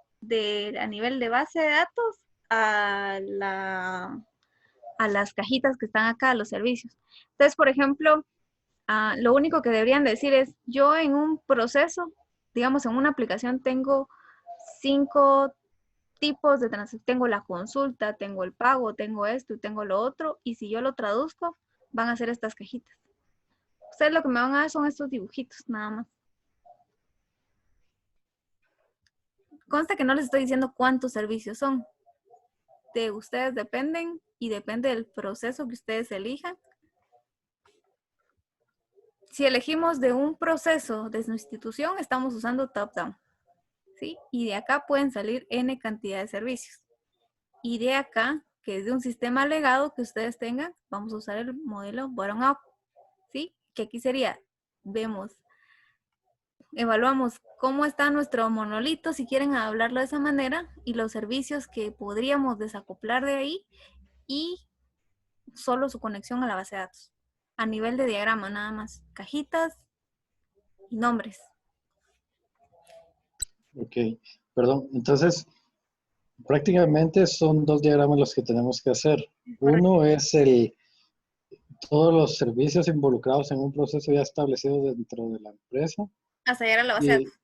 a nivel de base de datos a las cajitas que están acá, a los servicios. Entonces, por ejemplo, lo único que deberían decir es, yo en un proceso, digamos, en una aplicación tengo 5 tipos de transacción, tengo la consulta, tengo el pago, tengo esto y tengo lo otro, y si yo lo traduzco, van a ser estas cajitas. Ustedes lo que me van a dar son estos dibujitos, nada más. Consta que no les estoy diciendo cuántos servicios son. De ustedes dependen y depende del proceso que ustedes elijan. Si elegimos de un proceso de su institución, estamos usando top-down, ¿sí? Y de acá pueden salir N cantidad de servicios. Y de acá, que es de un sistema legado que ustedes tengan, vamos a usar el modelo bottom-up, ¿sí? Que aquí sería, vemos evaluamos cómo está nuestro monolito, si quieren hablarlo de esa manera, y los servicios que podríamos desacoplar de ahí, y solo su conexión a la base de datos. A nivel de diagrama, nada más. Cajitas y nombres. Ok, perdón. Entonces, prácticamente son dos diagramas los que tenemos que hacer. Uno es todos los servicios involucrados en un proceso ya establecido dentro de la empresa Hasta llegar a la base de y datos.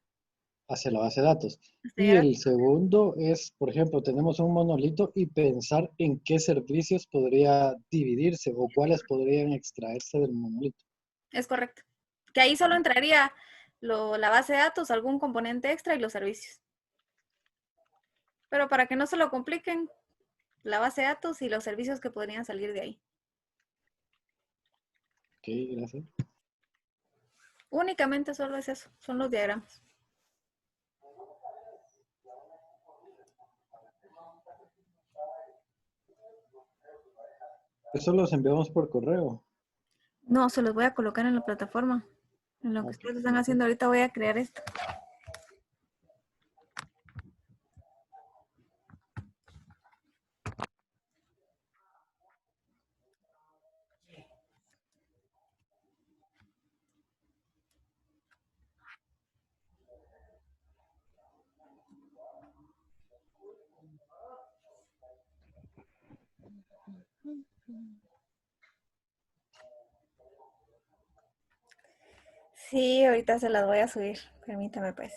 hacia la base de datos. Hasta Y llegar a- el segundo es, por ejemplo, tenemos un monolito y pensar en qué servicios podría dividirse o cuáles podrían extraerse del monolito. Es correcto. Que ahí solo entraría la base de datos, algún componente extra y los servicios. Pero para que no se lo compliquen, la base de datos y los servicios que podrían salir de ahí. Ok, gracias. Únicamente solo es eso, son los diagramas. Eso los enviamos por correo. No, se los voy a colocar en la plataforma. En lo que ustedes están haciendo ahorita voy a crear esto. Sí, ahorita se las voy a subir. Permítame pues.